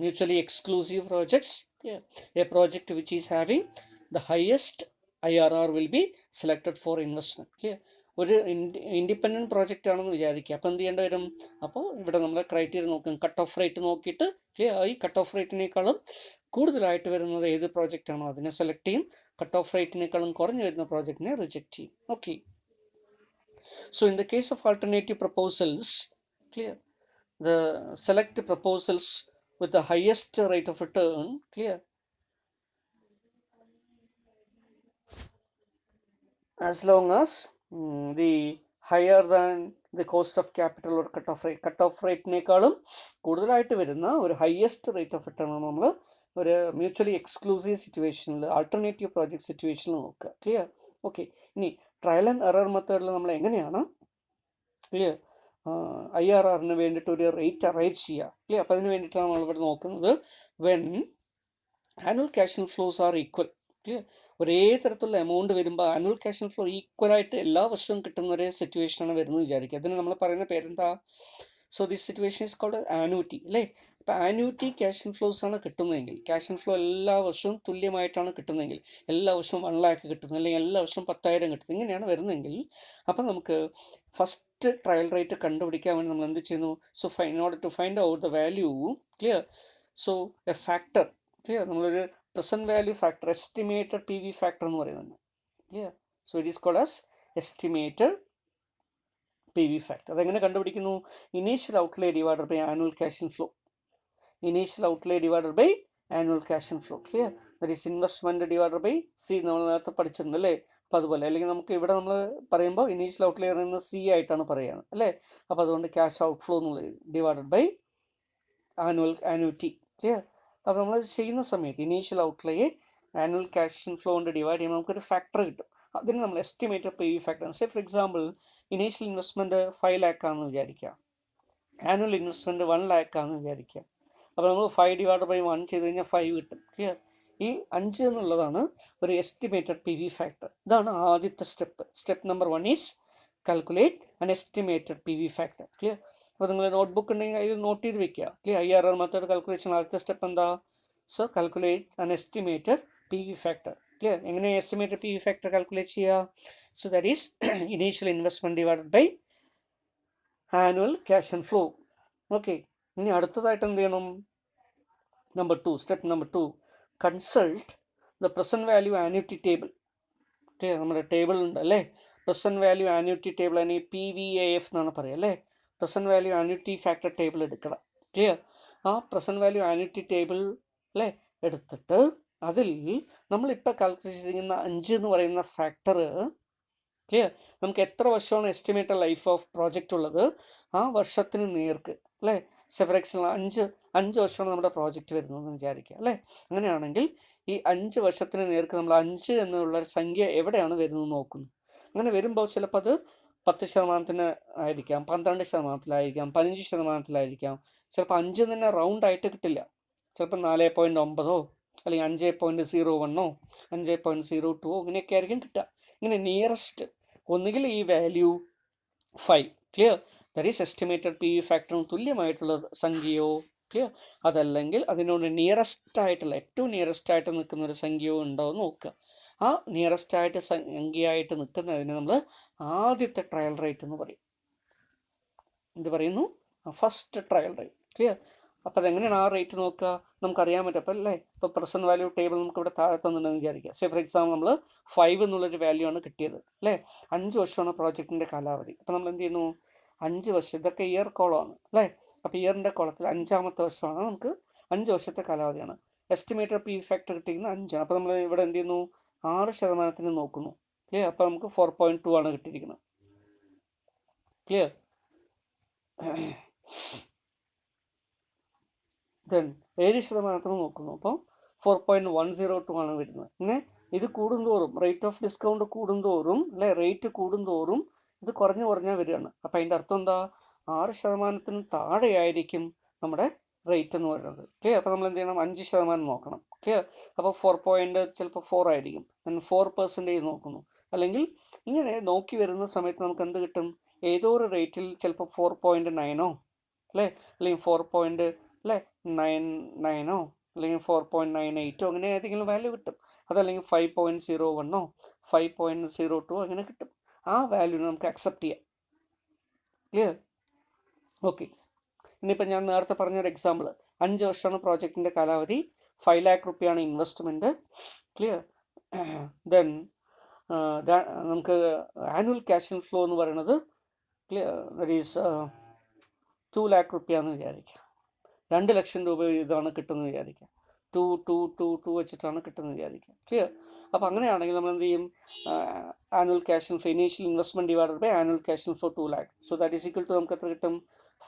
mutually exclusive projects, clear, A project which is having the highest IRR will be selected four investment. Clear? ഒരു ഇൻഡിപെൻഡൻറ്റ് പ്രോജക്റ്റ് ആണെന്ന് വിചാരിക്കുക. അപ്പോൾ എന്ത് ചെയ്യേണ്ടി വരും? അപ്പോൾ ഇവിടെ നമ്മൾ ക്രൈറ്റീരിയ നോക്കും, കട്ട് ഓഫ് റേറ്റ് നോക്കിയിട്ട്, ക്ലിയർ, ഈ കട്ട് ഓഫ് റേറ്റിനേക്കാളും കൂടുതലായിട്ട് വരുന്നത് ഏത് പ്രോജക്റ്റാണോ അതിനെ സെലക്ട് ചെയ്യും. കട്ട് ഓഫ് റേറ്റിനേക്കാളും കുറഞ്ഞു വരുന്ന പ്രോജക്റ്റിനെ റിജക്റ്റ് ചെയ്യും. Okay. So in the case of alternative proposals, clear, the select proposals with the highest rate of return, clear, as long as the higher than the cost of capital or cut off rate നേക്കാളും കൂടുതലായിട്ട് വരുന്ന ഒരു highest rate of return ആണ് നമ്മൾ ഒരു mutually exclusive സിറ്റുവേഷനിൽ, alternative project സിറ്റുവേഷനിൽ നോക്കുക. Clear? Okay. ഇനി ട്രയൽ ആൻഡ് എറർ മെത്തേഡിൽ നമ്മൾ എങ്ങനെയാണ്, ക്ലിയർ, IRRന് വേണ്ടിയിട്ട് ഒരു റേറ്റ് അറൈവ് ചെയ്യുക. ക്ലിയർ? അപ്പോൾ അതിന് വേണ്ടിയിട്ടാണ് നമ്മളിവിടെ നോക്കുന്നത് when annual cash inflows are equal. Clear? ഒരേ തരത്തിലുള്ള എമൗണ്ട് വരുമ്പോൾ ആനുവൽ ക്യാഷ് ഇൻഫ്ലോ ഈക്വലായിട്ട് എല്ലാ വർഷവും കിട്ടുന്ന ഒരു സിറ്റുവേഷനാണ് വരുന്നത് വിചാരിക്കുക. അതിന് നമ്മൾ പറയുന്ന പേരെന്താ? So this situation is called annuity, അല്ലേ? ഇപ്പോൾ ആനുവിറ്റി ക്യാഷ് ഇൻഫ്ലോസ് ആണ് കിട്ടുന്നതെങ്കിൽ, ക്യാഷ് ഇൻഫ്ലോ എല്ലാ വർഷവും തുല്യമായിട്ടാണ് കിട്ടുന്നതെങ്കിൽ, എല്ലാ വർഷവും 1 lakh കിട്ടുന്നു, അല്ലെങ്കിൽ എല്ലാ വർഷവും 10,000 കിട്ടുന്നു, ഇങ്ങനെയാണ് വരുന്നതെങ്കിൽ, അപ്പം നമുക്ക് ഫസ്റ്റ് ട്രയൽ റേറ്റ് കണ്ടുപിടിക്കാൻ വേണ്ടി നമ്മൾ എന്ത് ചെയ്യുന്നു? So in order to find out the value, clear, so a factor, clear, നമ്മളൊരു present value factor, estimated PV factor എന്ന് പറയുന്നുണ്ട്. Clear? So it is called as estimated PV factor. അതെങ്ങനെ കണ്ടുപിടിക്കുന്നു? Initial outlay divided by annual cash inflow. Initial outlay divided by annual cash inflow. Clear? That is investment divided by C, നമ്മൾ നേരത്തെ പഠിച്ചിട്ടുണ്ട് അല്ലേ? അപ്പോൾ അതുപോലെ, അല്ലെങ്കിൽ നമുക്ക് ഇവിടെ നമ്മൾ പറയുമ്പോൾ ഇനീഷ്യൽ ഔട്ട്ലേ നിന്ന് C ആയിട്ടാണ് പറയുന്നത് അല്ലേ? അപ്പോൾ അതുകൊണ്ട് ക്യാഷ് ഔട്ട്ഫ്ലോ എന്നുള്ളത് ഡിവൈഡഡ് ബൈ ആനുവിറ്റി. ക്ലിയർ? അപ്പോൾ നമ്മൾ ചെയ്യുന്ന സമയത്ത് initial outlay annual cash inflow കൊണ്ട് ഡിവൈഡ് ചെയ്യുമ്പോൾ നമുക്കൊരു ഫാക്ടർ കിട്ടും. അതിന് നമ്മൾ estimated PV factor. Say for example initial investment 5 lakh ആണെന്ന് വിചാരിക്കുക, ആനുവൽ ഇൻവെസ്റ്റ്മെൻറ്റ് 1 lakh ആണെന്ന് വിചാരിക്കുക. അപ്പോൾ നമ്മൾ 5 divided by 1 ചെയ്ത് കഴിഞ്ഞാൽ 5 കിട്ടും. ക്ലിയർ? ഈ 5 എന്നുള്ളതാണ് ഒരു എസ്റ്റിമേറ്റഡ് PV ഫാക്ടർ. ഇതാണ് ആദ്യത്തെ step. Step number 1 is calculate an estimated PV factor. Clear? അപ്പോൾ നിങ്ങൾ നോട്ട്ബുക്ക് ഉണ്ടെങ്കിൽ അതിൽ നോട്ട് ചെയ്ത് വെക്കുക. ക്ലിയർ? IRR മെത്തേഡ് കാൽക്കുലേഷൻ ആദ്യത്തെ സ്റ്റെപ്പ് എന്താ? So calculate an estimated PV factor. Clear? എങ്ങനെ എസ്റ്റിമേറ്റഡ് PV ഫാക്ടർ കാൽക്കുലേറ്റ് ചെയ്യുക? So that is initial investment divided by annual cash inflow. Okay. ഇനി അടുത്തതായിട്ട് എന്ത് ചെയ്യണം? Number 2, step number 2, consult the present value annuity table. Clear? നമ്മുടെ table ഉണ്ട് അല്ലേ? Present value annuity table, അല്ലെങ്കിൽ PVAF എന്നാണ് പറയുക അല്ലേ? Present value annuity factor table എടുക്കണം. ക്ലിയർ? ആ പ്രസൻറ്റ് വാല്യൂ ആന്യൂറ്റി ടേബിൾ അല്ലേ എടുത്തിട്ട് അതിൽ നമ്മളിപ്പോൾ കാൽക്കുലേറ്റ് ചെയ്തിരിക്കുന്ന 5 എന്ന് പറയുന്ന ഫാക്ടർ, ക്ലിയർ, നമുക്ക് എത്ര വർഷമാണ് എസ്റ്റിമേറ്റഡ് ലൈഫ് ഓഫ് പ്രോജക്റ്റ് ഉള്ളത് ആ വർഷത്തിന് നേർക്ക് അല്ലേ? സെവറെക്ഷൻ 5 വർഷമാണ് നമ്മുടെ പ്രോജക്റ്റ് വരുന്നതെന്ന് വിചാരിക്കുക അല്ലേ? അങ്ങനെയാണെങ്കിൽ ഈ 5 വർഷത്തിന് നേർക്ക് നമ്മൾ 5 എന്നുള്ള സംഖ്യ എവിടെയാണ് വരുന്നത് നോക്കുന്നു. അങ്ങനെ വരുമ്പോൾ ചിലപ്പോൾ അത് 10% ആയിരിക്കാം, 12%, 15%, ചിലപ്പോൾ 5 തന്നെ റൗണ്ട് ആയിട്ട് കിട്ടില്ല. ചിലപ്പോൾ 4.9 അല്ലെങ്കിൽ 5.01 5.02 ഇങ്ങനെയൊക്കെ ആയിരിക്കും കിട്ടുക. ഇങ്ങനെ നിയറസ്റ്റ് ഒന്നുകിൽ ഈ value 5, clear, that is estimated PV ഫാക്ടറിന് തുല്യമായിട്ടുള്ള സംഖ്യയോ, ക്ലിയർ, അതല്ലെങ്കിൽ അതിനോട് നിയറസ്റ്റ് ആയിട്ടുള്ള ഏറ്റവും നിയറസ്റ്റ് ആയിട്ട് നിൽക്കുന്ന ഒരു സംഖ്യയോ ഉണ്ടോ എന്ന് നോക്കുക. ആ നിയറസ്റ്റ് ആയിട്ട് സംഖ്യയായിട്ട് നിൽക്കുന്നതിന് നമ്മൾ ആദ്യത്തെ ട്രയൽ റേറ്റ് എന്ന് പറയും. എന്ത് പറയുന്നു? First trial rate. ക്ലിയർ? അപ്പോൾ അതെങ്ങനെയാണ് ആ റേറ്റ് നോക്കുക? നമുക്കറിയാൻ പറ്റും. അപ്പോൾ അല്ലേ, ഇപ്പോൾ പ്രസൻറ്റ് വാല്യൂ ടേബിൾ നമുക്ക് ഇവിടെ താഴെ തന്നിട്ടുണ്ടെന്ന് വിചാരിക്കുക. സേ ഫോർ എക്സാമ്പിൾ നമ്മൾ 5 എന്നുള്ളൊരു വാല്യൂ ആണ് കിട്ടിയത് അല്ലേ. 5 വർഷമാണ് പ്രോജക്റ്റിൻ്റെ കാലാവധി. അപ്പോൾ നമ്മൾ എന്ത് ചെയ്യുന്നു? 5 വർഷം, ഇതൊക്കെ ഇയർ കോളമാണ് അല്ലേ. അപ്പോൾ ഇയറിൻ്റെ കോളത്തിൽ 5ാമത്തെ വർഷമാണ്, നമുക്ക് 5 വർഷത്തെ കാലാവധിയാണ്. എസ്റ്റിമേറ്റഡ് പി ഫാക്ടർ കിട്ടിയിരിക്കുന്നത് 5ആണ്. അപ്പോൾ നമ്മൾ ഇവിടെ എന്ത് ചെയ്യുന്നു? 6% നോക്കുന്നു. ക്ലിയർ? അപ്പോൾ നമുക്ക് 4.2 ആണ് കിട്ടിയിരിക്കുന്നത്. ക്ലിയർ? ദെൻ 7% നോക്കുന്നു. അപ്പോൾ 4.102 ആണ് വരുന്നത്. പിന്നെ ഇത് കൂടുന്തോറും റേറ്റ് ഓഫ് ഡിസ്കൗണ്ട് കൂടുന്തോറും അല്ലെ, റേറ്റ് കൂടുന്തോറും ഇത് കുറഞ്ഞു കുറഞ്ഞാൽ വരികയാണ്. അപ്പം അതിൻ്റെ അർത്ഥം എന്താ? 6% താഴെയായിരിക്കും നമ്മുടെ റേറ്റ് എന്ന് പറയുന്നത്. ക്ലിയർ? അപ്പോൾ നമ്മൾ എന്ത് ചെയ്യണം? 5% നോക്കണം. ക്ലിയർ? അപ്പോൾ 4 ചിലപ്പോൾ 4 ആയിരിക്കും. ദെൻ 4% നോക്കുന്നു. അല്ലെങ്കിൽ ഇങ്ങനെ നോക്കി വരുന്ന സമയത്ത് നമുക്ക് എന്ത് കിട്ടും? ഏതോ ഒരു റേറ്റിൽ ചിലപ്പോൾ 4.9 അല്ലേ, അല്ലെങ്കിൽ 4.99 അല്ലെങ്കിൽ 4.98 അങ്ങനെ ഏതെങ്കിലും വാല്യൂ കിട്ടും. അതല്ലെങ്കിൽ 5.01 5.02 അങ്ങനെ കിട്ടും. ആ വാല്യൂനെ നമുക്ക് അക്സെപ്റ്റ് ചെയ്യാം. ക്ലിയർ? ഓക്കെ. ഇനിയിപ്പോൾ ഞാൻ നേരത്തെ പറഞ്ഞൊരു എക്സാമ്പിൾ, 5 വർഷമാണ് പ്രോജക്റ്റിൻ്റെ കാലാവധി, 5 lakh റുപ്പിയാണ് ഇൻവെസ്റ്റ്മെൻറ്റ്. ക്ലിയർ? ദെൻ നമുക്ക് ആനുവൽ ക്യാഷ് ഇൻഫ്ലോ എന്ന് പറയുന്നത് ക്ലിയർ ദറ്റ് ഈസ് 2 lakh റുപ്പിയാന്ന് വിചാരിക്കുക. 2 ലക്ഷം രൂപ ഇതാണ് കിട്ടുന്നത് വിചാരിക്കുക. 2 വെച്ചിട്ടാണ് കിട്ടുന്നത് വിചാരിക്കുക. ക്ലിയർ? അപ്പോൾ അങ്ങനെയാണെങ്കിൽ നമ്മൾ എന്ത് ചെയ്യും? Annual cash inflow initial investment divided by annual cash inflow 2 lakh. So that is equal to നമുക്ക് എത്ര കിട്ടും?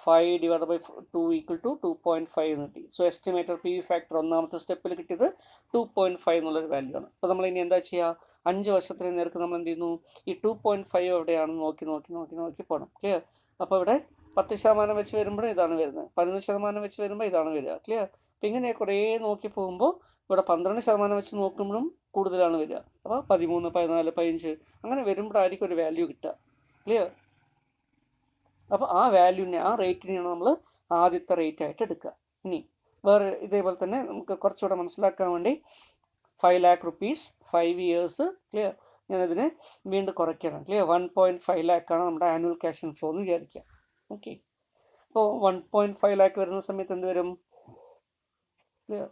5 ഡിവൈഡ് ബൈ 2 ഈക്വൽ ടു 2.5 എന്ന് കിട്ടി. So estimated P V factor ഒന്നാമത്തെ സ്റ്റെപ്പിൽ കിട്ടിയത് 2.5 എന്നുള്ളൊരു വാല്യൂ ആണ്. അപ്പോൾ നമ്മൾ ഇനി എന്താ ചെയ്യുക? 5 വർഷത്തിന് നേർക്ക് നമ്മൾ എന്ത് ചെയ്യുന്നു? ഈ 2.5 എവിടെയാണെന്ന് നോക്കി പോകണം. ക്ലിയർ? അപ്പോൾ ഇവിടെ 10% വെച്ച് വരുമ്പോൾ ഇതാണ് വരുന്നത്, 11% വെച്ച് വരുമ്പോൾ ഇതാണ് വരിക. ക്ലിയർ? അപ്പം ഇങ്ങനെ കുറേ നോക്കി പോകുമ്പോൾ ഇവിടെ 12% വെച്ച് നോക്കുമ്പോഴും കൂടുതലാണ് വരിക. അപ്പോൾ 13, 14, 15 അങ്ങനെ വരുമ്പോഴായിരിക്കും ഒരു വാല്യൂ കിട്ടുക. ക്ലിയർ? അപ്പോൾ ആ വാല്യൂവിനെ, ആ റേറ്റിനെയാണ് നമ്മൾ ആദ്യത്തെ റേറ്റ് ആയിട്ട് എടുക്കുക. ഇനി വേറെ ഇതേപോലെ തന്നെ നമുക്ക് കുറച്ചുകൂടെ മനസ്സിലാക്കാൻ വേണ്ടി 5 lakh റുപ്പീസ് 5 years. ക്ലിയർ? ഞാനതിനെ വീണ്ടും കുറയ്ക്കണം. ക്ലിയർ? 1.5 lakh ആണ് നമ്മുടെ ആനുവൽ ക്യാഷ് ഇൻഫ്ലോ എന്ന് വിചാരിക്കുക. ഓക്കെ. അപ്പോൾ 1.5 lakh വരുന്ന സമയത്ത് എന്ത് വരും? Clear?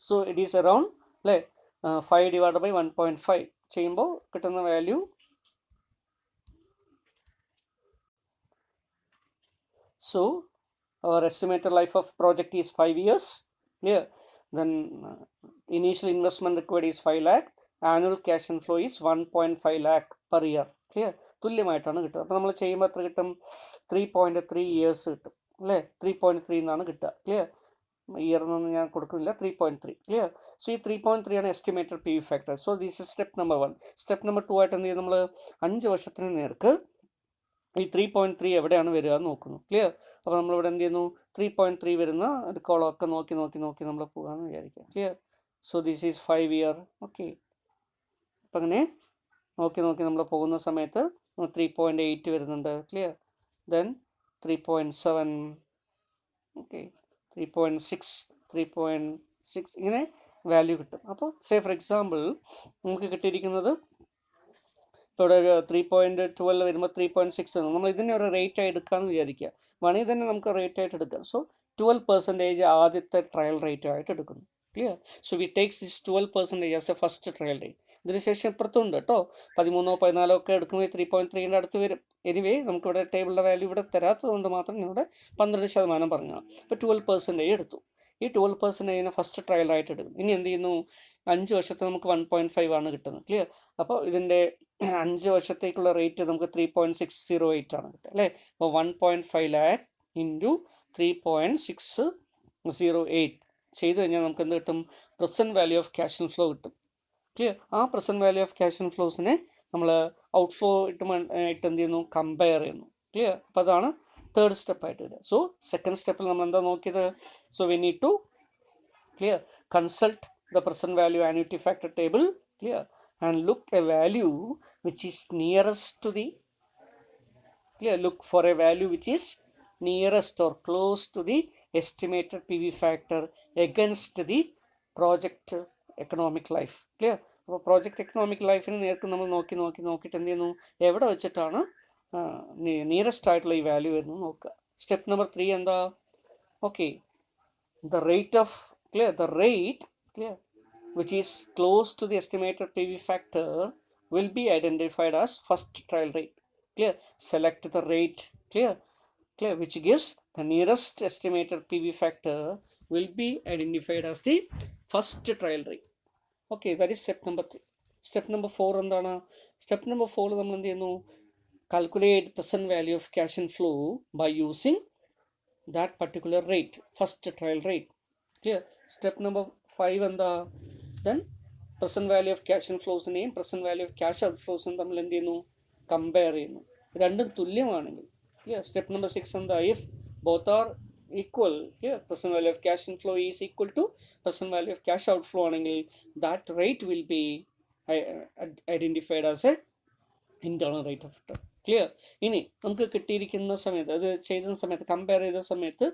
So it is around അല്ലേ 5 ഡിവൈഡ് ബൈ 1.5 ചെയ്യുമ്പോൾ കിട്ടുന്ന value so our estimated life of project is 5 years. Clear? Then initial investment required is 5 lakh. Annual cash inflow is 1.5 lakh per year. Clear? തുല്യമായിട്ടാണ് കിട്ടുക. അപ്പോൾ നമ്മൾ ചെയ്യുമ്പോൾ എത്ര കിട്ടും? 3.3 years കിട്ടും അല്ലേ. 3.3 എന്നാണ് കിട്ടുക. ക്ലിയർ? ഇയർ എന്നൊന്നും ഞാൻ കൊടുക്കുന്നില്ല. 3.3. ക്ലിയർ? സോ ഈ 3.3 ആണ് estimated P V factor. So this is step number 1. Step number 2 ആയിട്ട് എന്ത് ചെയ്യും? നമ്മൾ 5 വർഷത്തിന് നേർക്ക് ഈ 3.3 എവിടെയാണ് വരിക എന്ന് നോക്കുന്നു. ക്ലിയർ? അപ്പോൾ നമ്മളിവിടെ എന്ത് ചെയ്യുന്നു? 3.3 വരുന്ന ഒരു കോളമൊക്കെ നോക്കി നമ്മൾ പോകാമെന്ന് വിചാരിക്കുക. Clear? So this is 5 year. Okay. അപ്പം അങ്ങനെ നോക്കി നമ്മൾ പോകുന്ന സമയത്ത് 3.8 വരുന്നുണ്ട്. ക്ലിയർ? ദെൻ 3.7. ഓക്കെ. 3.6 3.6 ഇങ്ങനെ വാല്യൂ കിട്ടും. അപ്പോൾ സേ ഫോർ എക്സാമ്പിൾ നമുക്ക് കിട്ടിയിരിക്കുന്നത് ഇവിടെ 3.12 വരുമ്പോൾ 3.6 ആണ്. നമ്മൾ ഇതിനെ ഒരു റേറ്റ് ആയി എടുക്കാമെന്ന് വിചാരിക്കുക. വേണമെങ്കിൽ തന്നെ നമുക്ക് റേറ്റ് ആയിട്ട് എടുക്കാം. സോ 12% ആദ്യത്തെ ട്രയൽ റേറ്റ് ആയിട്ട് എടുക്കുന്നു. Clear? So V takes this 12% as A first trial rate. ഇതിനുശേഷം ഇപ്പുറത്തുണ്ട് കേട്ടോ, 13, 14 ഒക്കെ എടുക്കുമ്പോൾ 3.3ൻ്റെ അടുത്ത് വരും. എനിവേ നമുക്കിവിടെ ടേബിളിൻ്റെ വാല്യൂ ഇവിടെ തരാത്തത് കൊണ്ട് മാത്രം ഇവിടെ 12% പറഞ്ഞതാണ്. ഇപ്പോൾ 12% എടുത്തു. ഈ 12% ഫസ്റ്റ് ട്രയലായിട്ട് എടുക്കും. ഇനി എന്ത് ചെയ്യുന്നു? 5 വർഷത്തെ നമുക്ക് 1.5 ആണ് കിട്ടുന്നത്. ക്ലിയർ? അപ്പോൾ ഇതിൻ്റെ 5 വർഷത്തേക്കുള്ള റേറ്റ് നമുക്ക് 3.608 ആണ് കിട്ടുക അല്ലേ. അപ്പോൾ 1.5 lakh ഇൻറ്റു 3.608 ചെയ്ത് കഴിഞ്ഞാൽ നമുക്ക് എന്ത് കിട്ടും? Present value of cash inflow കിട്ടും. ക്ലിയർ? ആ പ്രസൻറ്റ് വാല്യൂ ഓഫ് ക്യാഷ് ഇൻഫ്ലോസിനെ നമ്മൾ ഔട്ട്ഫ്ലോ ഇട്ട് എന്ത് ചെയ്യുന്നു? കമ്പയർ ചെയ്യുന്നു. ക്ലിയർ? അപ്പോൾ അതാണ് തേർഡ് സ്റ്റെപ്പായിട്ട് വരിക. സോ സെക്കൻഡ് സ്റ്റെപ്പിൽ നമ്മൾ എന്താ നോക്കിയത്? So we need to clear consult the present value annuity factor table. Clear? And look a value which is nearest to the clear. Look for a value which is nearest or close to the estimated PV factor against the project economic life. Clear? അപ്പോൾ project economic ലൈഫിന് നേർക്ക് നമ്മൾ നോക്കിയിട്ട് എന്ത് ചെയ്യുന്നു? എവിടെ വെച്ചിട്ടാണ് nearest ആയിട്ടുള്ള ഈ വാല്യൂ വരുന്നു നോക്കുക. സ്റ്റെപ്പ് നമ്പർ 3 എന്താ? Okay, the rate of the rate which is close to the estimated PV factor will be identified as first trial rate. Select the rate which gives the nearest estimated PV factor will be identified as the first trial rate. Okay, that is step number 3. Step number 4 എന്താണ്? Step number 4 നമ്മൾ എന്ത് ചെയ്യുന്നു? Calculate present value of cash inflow by using that particular rate, first trial rate. Clear? Step number 5 എന്താ? Then present value of cash inflows നെയും present value of cash outflows തമ്മിൽ എന്ത് ചെയ്യുന്നു? Compare ചെയ്യുന്നു. രണ്ടും തുല്യമാണെങ്കിൽ. Step number 6 എന്താ? If both are equal, present value of cash inflow is equal to present value of cash outflow ആണെങ്കിൽ that rate will be identified as a internal rate of return. Clear? ഇനി നമുക്ക് കിട്ടിയിരിക്കുന്ന സമയത്ത്, അത് ചെയ്യുന്ന സമയത്ത്, compare ചെയ്ത സമയത്ത്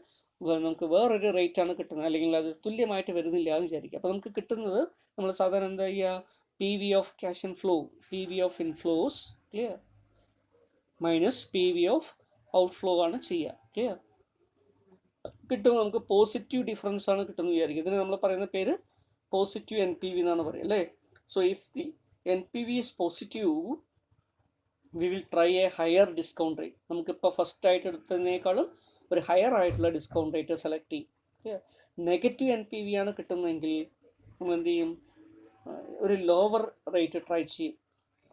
നമുക്ക് വേറൊരു റേറ്റ് ആണ് കിട്ടുന്നത്, അല്ലെങ്കിൽ അത് തുല്യമായിട്ട് വരുന്നില്ല എന്ന് വിചാരിക്കുക. അപ്പോൾ നമുക്ക് കിട്ടുന്നത് നമ്മൾ സാധാരണ എന്താ ചെയ്യുക? P V of cash inflow, P V of inflows, clear, minus P V of outflow ആണ് ചെയ്യുക. ക്ലിയർ? കിട്ടുമ്പോൾ നമുക്ക് പോസിറ്റീവ് ഡിഫറൻസ് ആണ് കിട്ടുന്നത് വിചാരിക്കുക. ഇതിന് നമ്മൾ പറയുന്ന പേര് പോസിറ്റീവ് എൻ പി വി എന്നാണ് പറയുക, അല്ലേ? So if the N P V is positive, we will try a higher discount rate. നമുക്കിപ്പോൾ ഫസ്റ്റ് ആയിട്ട് എടുത്തതിനേക്കാളും ഒരു ഹയർ ആയിട്ടുള്ള ഡിസ്കൗണ്ട് റേറ്റ് സെലക്ട് ചെയ്യും. നെഗറ്റീവ് എൻ പി വി ആണ് കിട്ടുന്നതെങ്കിൽ നമ്മൾ എന്ത് ചെയ്യും? ഒരു ലോവർ റേറ്റ് ട്രൈ ചെയ്യും.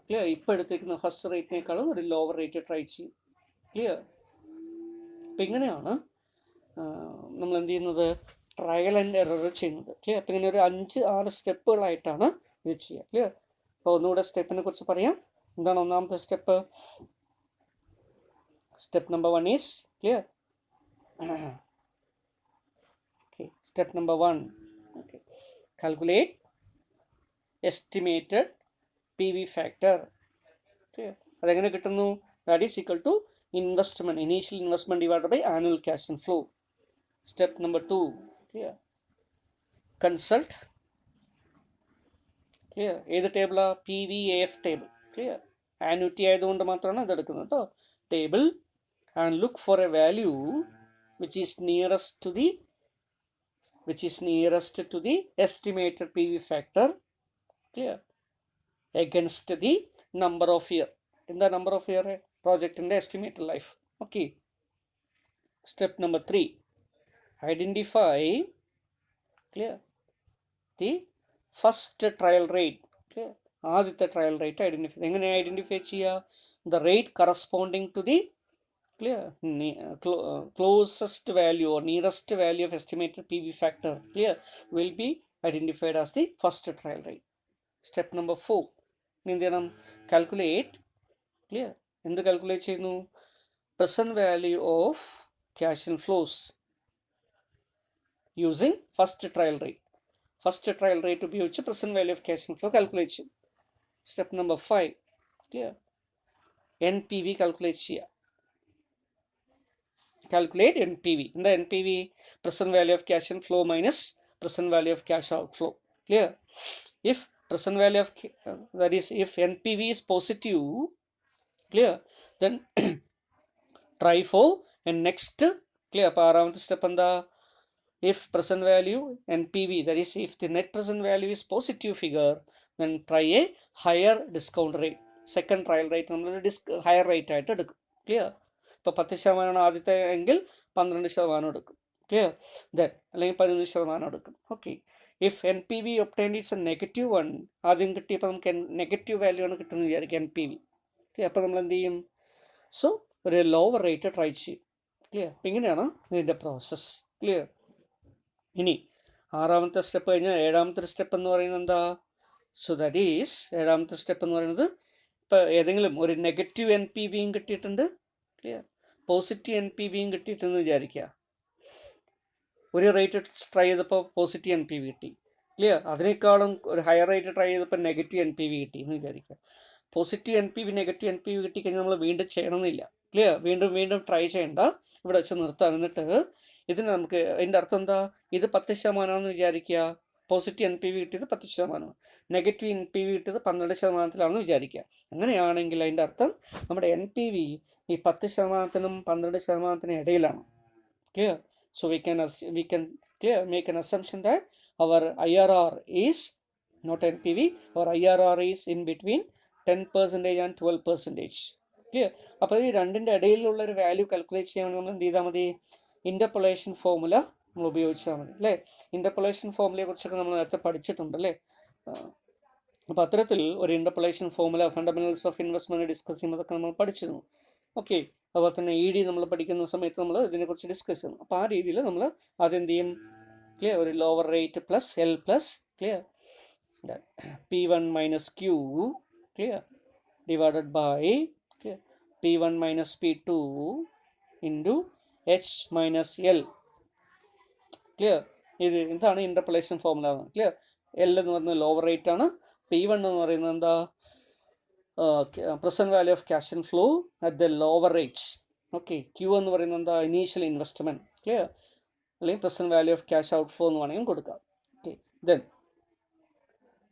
ക്ലിയർ? ഇപ്പോൾ എടുത്തിരിക്കുന്ന ഫസ്റ്റ് റേറ്റിനേക്കാളും ഒരു ലോവർ റേറ്റ് ട്രൈ ചെയ്യും. ക്ലിയർ? അപ്പം ഇങ്ങനെയാണ് നമ്മൾ എന്ത് ചെയ്യുന്നത്? ട്രയൽ ആൻഡ് എറർ ചെയ്യുന്നത്. ക്ലിയർ? അപ്പം ഇങ്ങനെ ഒരു 5-6 സ്റ്റെപ്പുകളായിട്ടാണ് ഇത് ചെയ്യുക. ക്ലിയർ? അപ്പോൾ ഒന്നുകൂടെ സ്റ്റെപ്പിനെ കുറിച്ച് പറയാം. എന്താണ് ഒന്നാമത്തെ step? Step number 1 is clear. Step number 1, calculate estimated P V factor. അതെങ്ങനെ കിട്ടുന്നു? That is equal to investment, initial investment divided by annual cash inflow. Step number 2, clear, consult, clear, ഏത് ടേബിളാ? P V A F table. Clear? Annuity ആയതുകൊണ്ട് മാത്രമാണ് ഇത് എടുക്കുന്നത് കേട്ടോ. Table and look for a value which is nearest to the estimated PV factor, clear, against the number of year. In the number of year project in the estimated life. Okay. Step number 3, identify, clear, the first trial rate. Clear? ആദ്യത്തെ trial rate identify. എങ്ങനെ identify ചെയ്യുക? The rate corresponding to the closest value or nearest value of estimated PV factor, clear, will be identified as the first trial rate. Step number 4, എന്തെയ്യണം? Calculate, clear, എന്ത് calculate ചെയ്യുന്നു? Present value of cash inflows using first trial rate. First trial rate ഉപയോഗിച്ച് present value of cash inflow calculate ചെയ്യും. Step number 5, clear, N P V calculate ചെയ്യുക. Calculate NPV. In the NPV, present value of cash inflow minus present value of cash outflow. Clear? If present value of that is, if NPV is positive, clear, then try for and next, clear. Around the step on the, if present value NPV, that is, if the net present value is positive figure, then try a higher discount rate. Second trial rate, higher rate ആയിട്ട് എടുക്കും. Clear? ഇപ്പോൾ 10% ആദ്യത്തെ എങ്കിൽ 12% എടുക്കും. Clear? Then അല്ലെങ്കിൽ 11% എടുക്കും. Okay. If N P V obtained is a negative 1, ആദ്യം കിട്ടിയപ്പോൾ നമുക്ക് നെഗറ്റീവ് വാല്യൂ ആണ് കിട്ടുന്നത് വിചാരിക്കുക, എൻ പി വി. അപ്പോൾ നമ്മൾ എന്ത് ചെയ്യും? സോ ഒരു ലോവർ റേറ്റ് ട്രൈ ചെയ്യും. ക്ലിയർ? അപ്പം ഇങ്ങനെയാണ് ഇതിൻ്റെ പ്രോസസ്സ്. ക്ലിയർ? ഇനി 6ാമത്തെ സ്റ്റെപ്പ് കഴിഞ്ഞാൽ 7ാമത്തെ സ്റ്റെപ്പ് എന്ന് പറയുന്നത് എന്താ? സോ ദാറ്റ് ഈസ്, 7ാമത്തെ സ്റ്റെപ്പ് എന്ന് പറയുന്നത്, ഇപ്പോൾ ഏതെങ്കിലും ഒരു നെഗറ്റീവ് എൻ പി വിയും കിട്ടിയിട്ടുണ്ട്, ക്ലിയർ, പോസിറ്റീവ് എൻ പി വിയും കിട്ടിയിട്ടെന്ന് വിചാരിക്കുക. ഒരു റേറ്റ് ട്രൈ ചെയ്തപ്പോൾ പോസിറ്റീവ് എൻ പി വി കിട്ടി. ക്ലിയർ? അതിനേക്കാളും ഒരു ഹയർ റേറ്റ് ട്രൈ ചെയ്തപ്പോൾ നെഗറ്റീവ് എൻ പി വി കിട്ടി എന്ന് വിചാരിക്കുക. Positive N P V negative N P V കിട്ടിക്കഴിഞ്ഞാൽ നമ്മൾ വീണ്ടും ചെയ്യണമെന്നില്ല. ക്ലിയർ? വീണ്ടും ട്രൈ ചെയ്യേണ്ട, ഇവിടെ വെച്ച് നിർത്താം. എന്നിട്ട് ഇതിന് നമുക്ക് അതിൻ്റെ അർത്ഥം എന്താ? ഇത് 10% വിചാരിക്കുക, പോസിറ്റീവ് എൻ പി വി കിട്ടിയത് 10%, നെഗറ്റീവ് എൻ പി വി കിട്ടിയത് 12%-ാണെന്ന് വിചാരിക്കുക. അങ്ങനെയാണെങ്കിൽ അതിൻ്റെ അർത്ഥം നമ്മുടെ എൻ പി വി ഈ 10%-നും 12%-നും ഇടയിലാണ്. Clear? So we can make an assumption that our IRR is not NPV, our IRR is in between 10% and 12%. Clear? അപ്പോൾ ഈ രണ്ടിൻ്റെ ഇടയിലുള്ള ഒരു വാല്യൂ കാൽക്കുലേറ്റ് ചെയ്യാൻ നമ്മൾ എന്ത് ചെയ്താൽ മതി? ഇൻ്റർപോളേഷൻ ഫോർമുല നമ്മൾ ഉപയോഗിച്ചാൽ മതി അല്ലേ? ഇൻ്റർപോളേഷൻ ഫോർമുലയെ കുറിച്ചൊക്കെ നമ്മൾ നേരത്തെ പഠിച്ചിട്ടുണ്ട് അല്ലേ? അപ്പോൾ അത്തരത്തിൽ ഒരു interpolation formula fundamentals of investment discuss ചെയ്യുന്നതൊക്കെ നമ്മൾ പഠിച്ചിരുന്നു. ഓക്കെ, അതുപോലെ തന്നെ ED നമ്മൾ പഠിക്കുന്ന സമയത്ത് നമ്മൾ ഇതിനെക്കുറിച്ച് ഡിസ്കസ് ചെയ്യുന്നു. അപ്പോൾ ആ രീതിയിൽ നമ്മൾ അതെന്ത് ചെയ്യും? ക്ലിയർ? ഒരു lower rate plus L plus clear P1 minus Q clear divided by P1 minus P2 into H minus L. Clear? ഇതാണ് ഇൻ്റർപോളേഷൻ ഫോർമുല. ക്ലിയർ? L എന്ന് പറയുന്നത് ലോവർ റേറ്റ് ആണ്. P1 എന്ന് പറയുന്നത് എന്താ? Present value of cash and flow at the lower rate. Okay, Q എന്ന് പറയുന്നത് എന്താ? Initial investment. ക്ലിയർ? അല്ലെങ്കിൽ present value of cash out flow എന്ന് വേണമെങ്കിൽ കൊടുക്കാം. ഓക്കെ, ദെൻ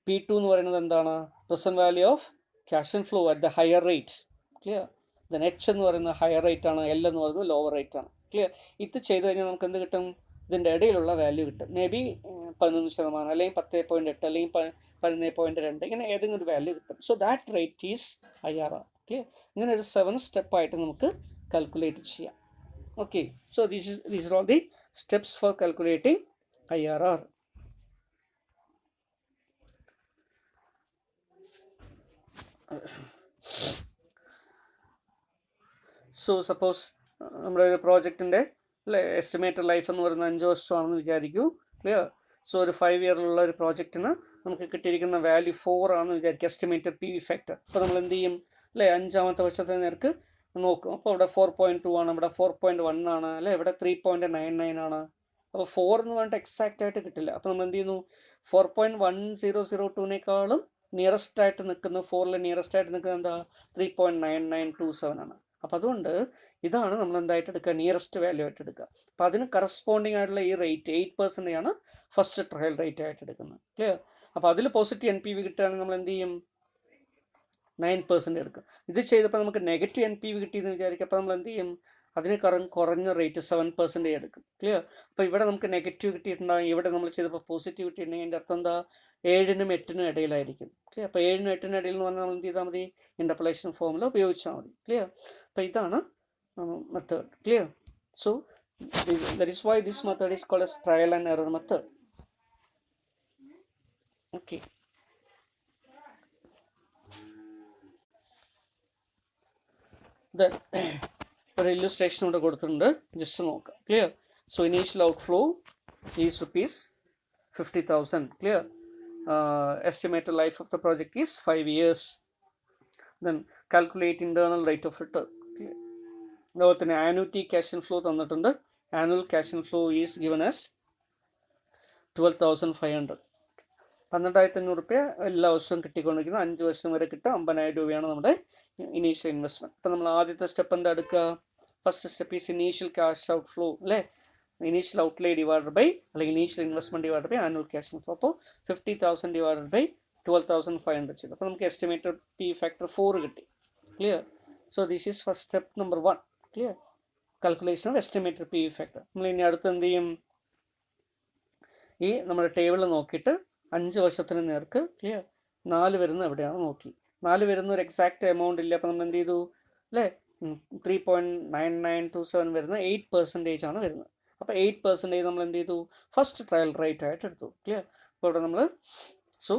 P2 എന്ന് പറയുന്നത് എന്താണ്? Present value of cash and flow at the higher rate. Clear? Then H എന്ന് പറയുന്നത് ഹയർ റേറ്റ് ആണ്, L എന്ന് പറയുന്നത് ലോവർ റേറ്റ് ആണ്. ക്ലിയർ? ഇത് ചെയ്ത് കഴിഞ്ഞാൽ നമുക്ക് എന്ത് കിട്ടും? ഇതിൻ്റെ ഇടയിലുള്ള വാല്യൂ കിട്ടും. മേ ബി 11% അല്ലെങ്കിൽ 10.8 അല്ലെങ്കിൽ 11.2 ഇങ്ങനെ ഏതെങ്കിലും ഒരു വാല്യൂ കിട്ടും. So that rate is IRR. Clear? ഇങ്ങനെ ഒരു 7 സ്റ്റെപ്പായിട്ട് നമുക്ക് കാൽക്കുലേറ്റ് ചെയ്യാം. Okay, so these are all the steps for calculating IRR. So suppose നമ്മുടെ ഒരു പ്രോജക്റ്റിൻ്റെ അല്ലേ എസ്റ്റിമേറ്റഡ് ലൈഫ് എന്ന് പറയുന്നത് 5 വർഷമാണെന്ന് വിചാരിക്കൂ. ക്ലിയർ? സോ ഒരു 5 ഇയറിലുള്ള ഒരു പ്രോജക്റ്റിന് നമുക്ക് കിട്ടിയിരിക്കുന്ന വാല്യൂ 4 ആണെന്ന് വിചാരിക്കുക, എസ്റ്റിമേറ്റഡ് PV ഫാക്ടർ. അപ്പോൾ നമ്മൾ എന്ത് ചെയ്യും? അല്ലേ, 5ാമത്തെ വർഷത്തെ നേർക്ക് നോക്കും. അപ്പോൾ ഇവിടെ 4.2 ആണ്, ഇവിടെ 4.1 ആണ് അല്ലേ, ഇവിടെ 3.99 ആണ്. അപ്പോൾ 4 എന്ന് പറഞ്ഞിട്ട് എക്സാക്റ്റ് ആയിട്ട് കിട്ടില്ല. അപ്പോൾ നമ്മൾ എന്ത് ചെയ്യുന്നു? 4.1002-നേക്കാളും നിയറസ്റ്റ് ആയിട്ട് നിൽക്കുന്ന 4ൽ നിയറസ്റ്റ് ആയിട്ട് നിൽക്കുന്നത് എന്താ? 3.9927 ആണ്. അപ്പോൾ അതുകൊണ്ട് ഇതാണ് നമ്മൾ എന്തായിട്ട് എടുക്കുക? നിയറസ്റ്റ് വാല്യൂ ആയിട്ട് എടുക്കുക. അപ്പോൾ അതിന് കറസ്പോണ്ടിങ് ആയിട്ടുള്ള ഈ റേറ്റ് 8% ആണ് ഫസ്റ്റ് ട്രയൽ റേറ്റ് ആയിട്ട് എടുക്കുന്നത്. ക്ലിയർ? അപ്പോൾ അതിൽ പോസിറ്റീവ് NPV കിട്ടുകയാണെങ്കിൽ നമ്മൾ എന്ത് ചെയ്യും? 9% എടുക്കും. ഇത് ചെയ്തപ്പോൾ നമുക്ക് നെഗറ്റീവ് NPV കിട്ടിയെന്ന് വിചാരിക്കുക. അപ്പോൾ നമ്മൾ എന്ത് ചെയ്യും? അതിന് കുറഞ്ഞ റേറ്റ് 7% എടുക്കും. ക്ലിയർ? അപ്പോൾ ഇവിടെ നമുക്ക് നെഗറ്റീവ് കിട്ടിയിട്ടുണ്ടാകും, ഇവിടെ നമ്മൾ ചെയ്തപ്പോൾ പോസിറ്റീവ് കിട്ടിയിട്ടുണ്ടെങ്കിൽ അതിൻ്റെ അർത്ഥം എന്താ? 7നും 8നും ഇടയിലായിരിക്കും. ക്ലിയർ? അപ്പോൾ 7നും 8നും ഇടയിൽ എന്ന് പറഞ്ഞാൽ നമ്മൾ എന്ത് ചെയ്താൽ മതി? ഇൻ്റർപോളേഷൻ ഫോർമുല ഉപയോഗിച്ചാൽ മതി. ക്ലിയർ? അപ്പോൾ ഇതാണ് method. Clear? So that is why this method is called as trial and error method. Okay, ഒരു ഇല്ലുസ്ട്രേഷൻ ഇവിടെ കൊടുത്തിട്ടുണ്ട്, ജസ്റ്റ് നോക്കാം. Clear? So initial outflow is ₹50,000. Clear? Estimated life of the project is 5 years. Then calculate internal rate of return. Clear? അതുപോലെ തന്നെ annuity cash inflow തന്നിട്ടുണ്ട്. Annual cash inflow is given as 12,500. 12,500 രൂപ എല്ലാ വർഷവും കിട്ടിക്കൊണ്ടിരിക്കുന്നത്. 5 വർഷം വരെ കിട്ടുക. 50,000 രൂപയാണ് നമ്മുടെ ഇനീഷ്യൽ ഇൻവെസ്റ്റ്മെൻറ്റ്. അപ്പോൾ നമ്മൾ ആദ്യത്തെ സ്റ്റെപ്പ് എന്താ എടുക്കുക? First step is initial cash out flow അല്ലേ, ഇനീഷ്യൽ ഔട്ട്ലേ ഡിവൈഡഡ് ബൈ അല്ലെങ്കിൽ initial investment divided by annual cash inflow. അപ്പോൾ 50,000 ഡിവൈഡഡ് ബൈ 12,500 ചെയ്തു. അപ്പോൾ നമുക്ക് എസ്റ്റിമേറ്റഡ് PV ഫാക്ടർ 4 കിട്ടി. Clear? So this is first step number 1. Clear? Calculation of estimated PV factor. നമ്മൾ ഇനി അടുത്ത് എന്ത് ചെയ്യും? ഈ നമ്മുടെ ടേബിൾ നോക്കിയിട്ട് 5 വർഷത്തിന് നേർക്ക് ക്ലിയർ 4 വരുന്നത് എവിടെയാണ് നോക്കി. 4 വരുന്ന ഒരു എക്സാക്റ്റ് എമൗണ്ട് ഇല്ല. അപ്പോൾ നമ്മൾ എന്ത് ചെയ്തു? അല്ലേ, 3.9927 വരുന്ന 8% ആണ് വരുന്നത്. അപ്പോൾ 8% നമ്മൾ എന്ത് ചെയ്തു? ഫസ്റ്റ് ട്രയൽ റേറ്റ് ആയിട്ട് എടുത്തു. ക്ലിയർ? അപ്പോൾ ഇവിടെ നമ്മൾ so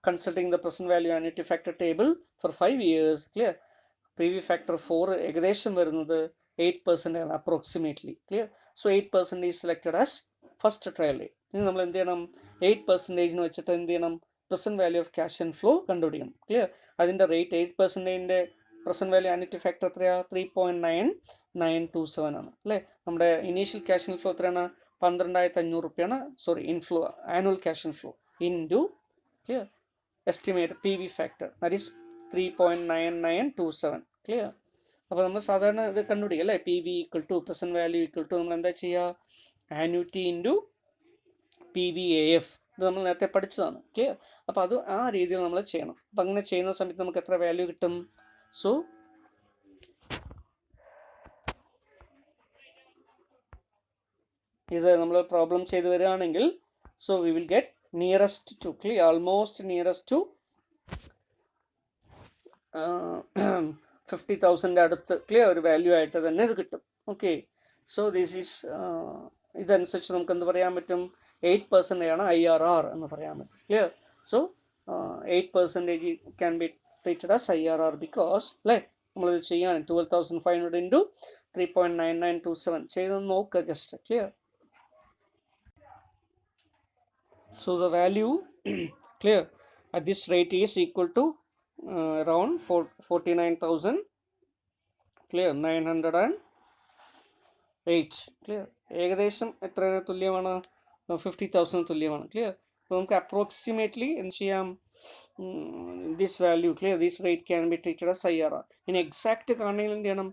considering the present value annuity factor table for 5 years. Clear? PV factor 4 ഏകദേശം വരുന്നത് 8% ആണ് approximately. Clear? So 8% is selected as first trial rate. ഇനി നമ്മൾ എന്ത് ചെയ്യണം? 8% വെച്ചിട്ട് എന്ത് ചെയ്യണം? Present value of cash and flow കണ്ടുപിടിക്കണം. ക്ലിയർ? അതിൻ്റെ റേറ്റ് 8%ൻ്റെ പ്രസന്റ് വാല്യൂ ആനുവിറ്റി ഫാക്ടർ എത്രയാണ്? 3.9927 ആണ് അല്ലേ. നമ്മുടെ ഇനീഷ്യൽ ക്യാഷ് ഇൻഫ്ലോ എത്രയാണ്? 12,500 രൂപയാണ്. Sorry, inflow annual cash inflow into clear estimate PV factor that is 3.9927. Clear? അപ്പോൾ നമ്മൾ സാധാരണ ഇത് കണ്ടുപിടിക്കുക അല്ലേ, PV equal to present value equal to നമ്മൾ എന്താ ചെയ്യുക? ആനുവിറ്റി ഇൻറ്റു PVAF ഇത് നമ്മൾ നേരത്തെ പഠിച്ചതാണ്. ക്ലിയർ? അപ്പോൾ അത് ആ രീതിയിൽ നമ്മൾ ചെയ്യണം. അപ്പം അങ്ങനെ ചെയ്യുന്ന സമയത്ത് നമുക്ക് എത്ര വാല്യൂ കിട്ടും? സോ ഇത് നമ്മൾ പ്രോബ്ലം ചെയ്ത് വരികയാണെങ്കിൽ so we will get nearest to clear almost nearest to 50,000 അടുത്ത് ക്ലിയർ ഒരു വാല്യൂ ആയിട്ട് തന്നെ ഇത് കിട്ടും. ഓക്കെ, സോ ദിസ് ഈസ് ഇതനുസരിച്ച് നമുക്ക് എന്ത് പറയാൻ പറ്റും? 8% ആണ് IRR എന്ന് പറയാൻ പറ്റും. Clear? So 8% can be treated as IRR because അല്ലേ നമ്മളിത് ചെയ്യാൻ 12,500 ഇൻറ്റു 3.9927 ചെയ്തൊന്ന് നോക്കുക just. Clear? So the value clear at this rate is equal to around 49,000 clear 908 clear ഏകദേശം എത്രയാണ് തുല്യമാണ്? 50,000 തുല്യമാണ്. ക്ലിയർ? അപ്പോൾ നമുക്ക് അപ്രോക്സിമേറ്റ്ലി എന്ത് ചെയ്യാം? This value clear this rate can be treated as IRR. ഇനി എക്സാക്റ്റ് കാണണമെങ്കിൽ എന്ത് ചെയ്യണം?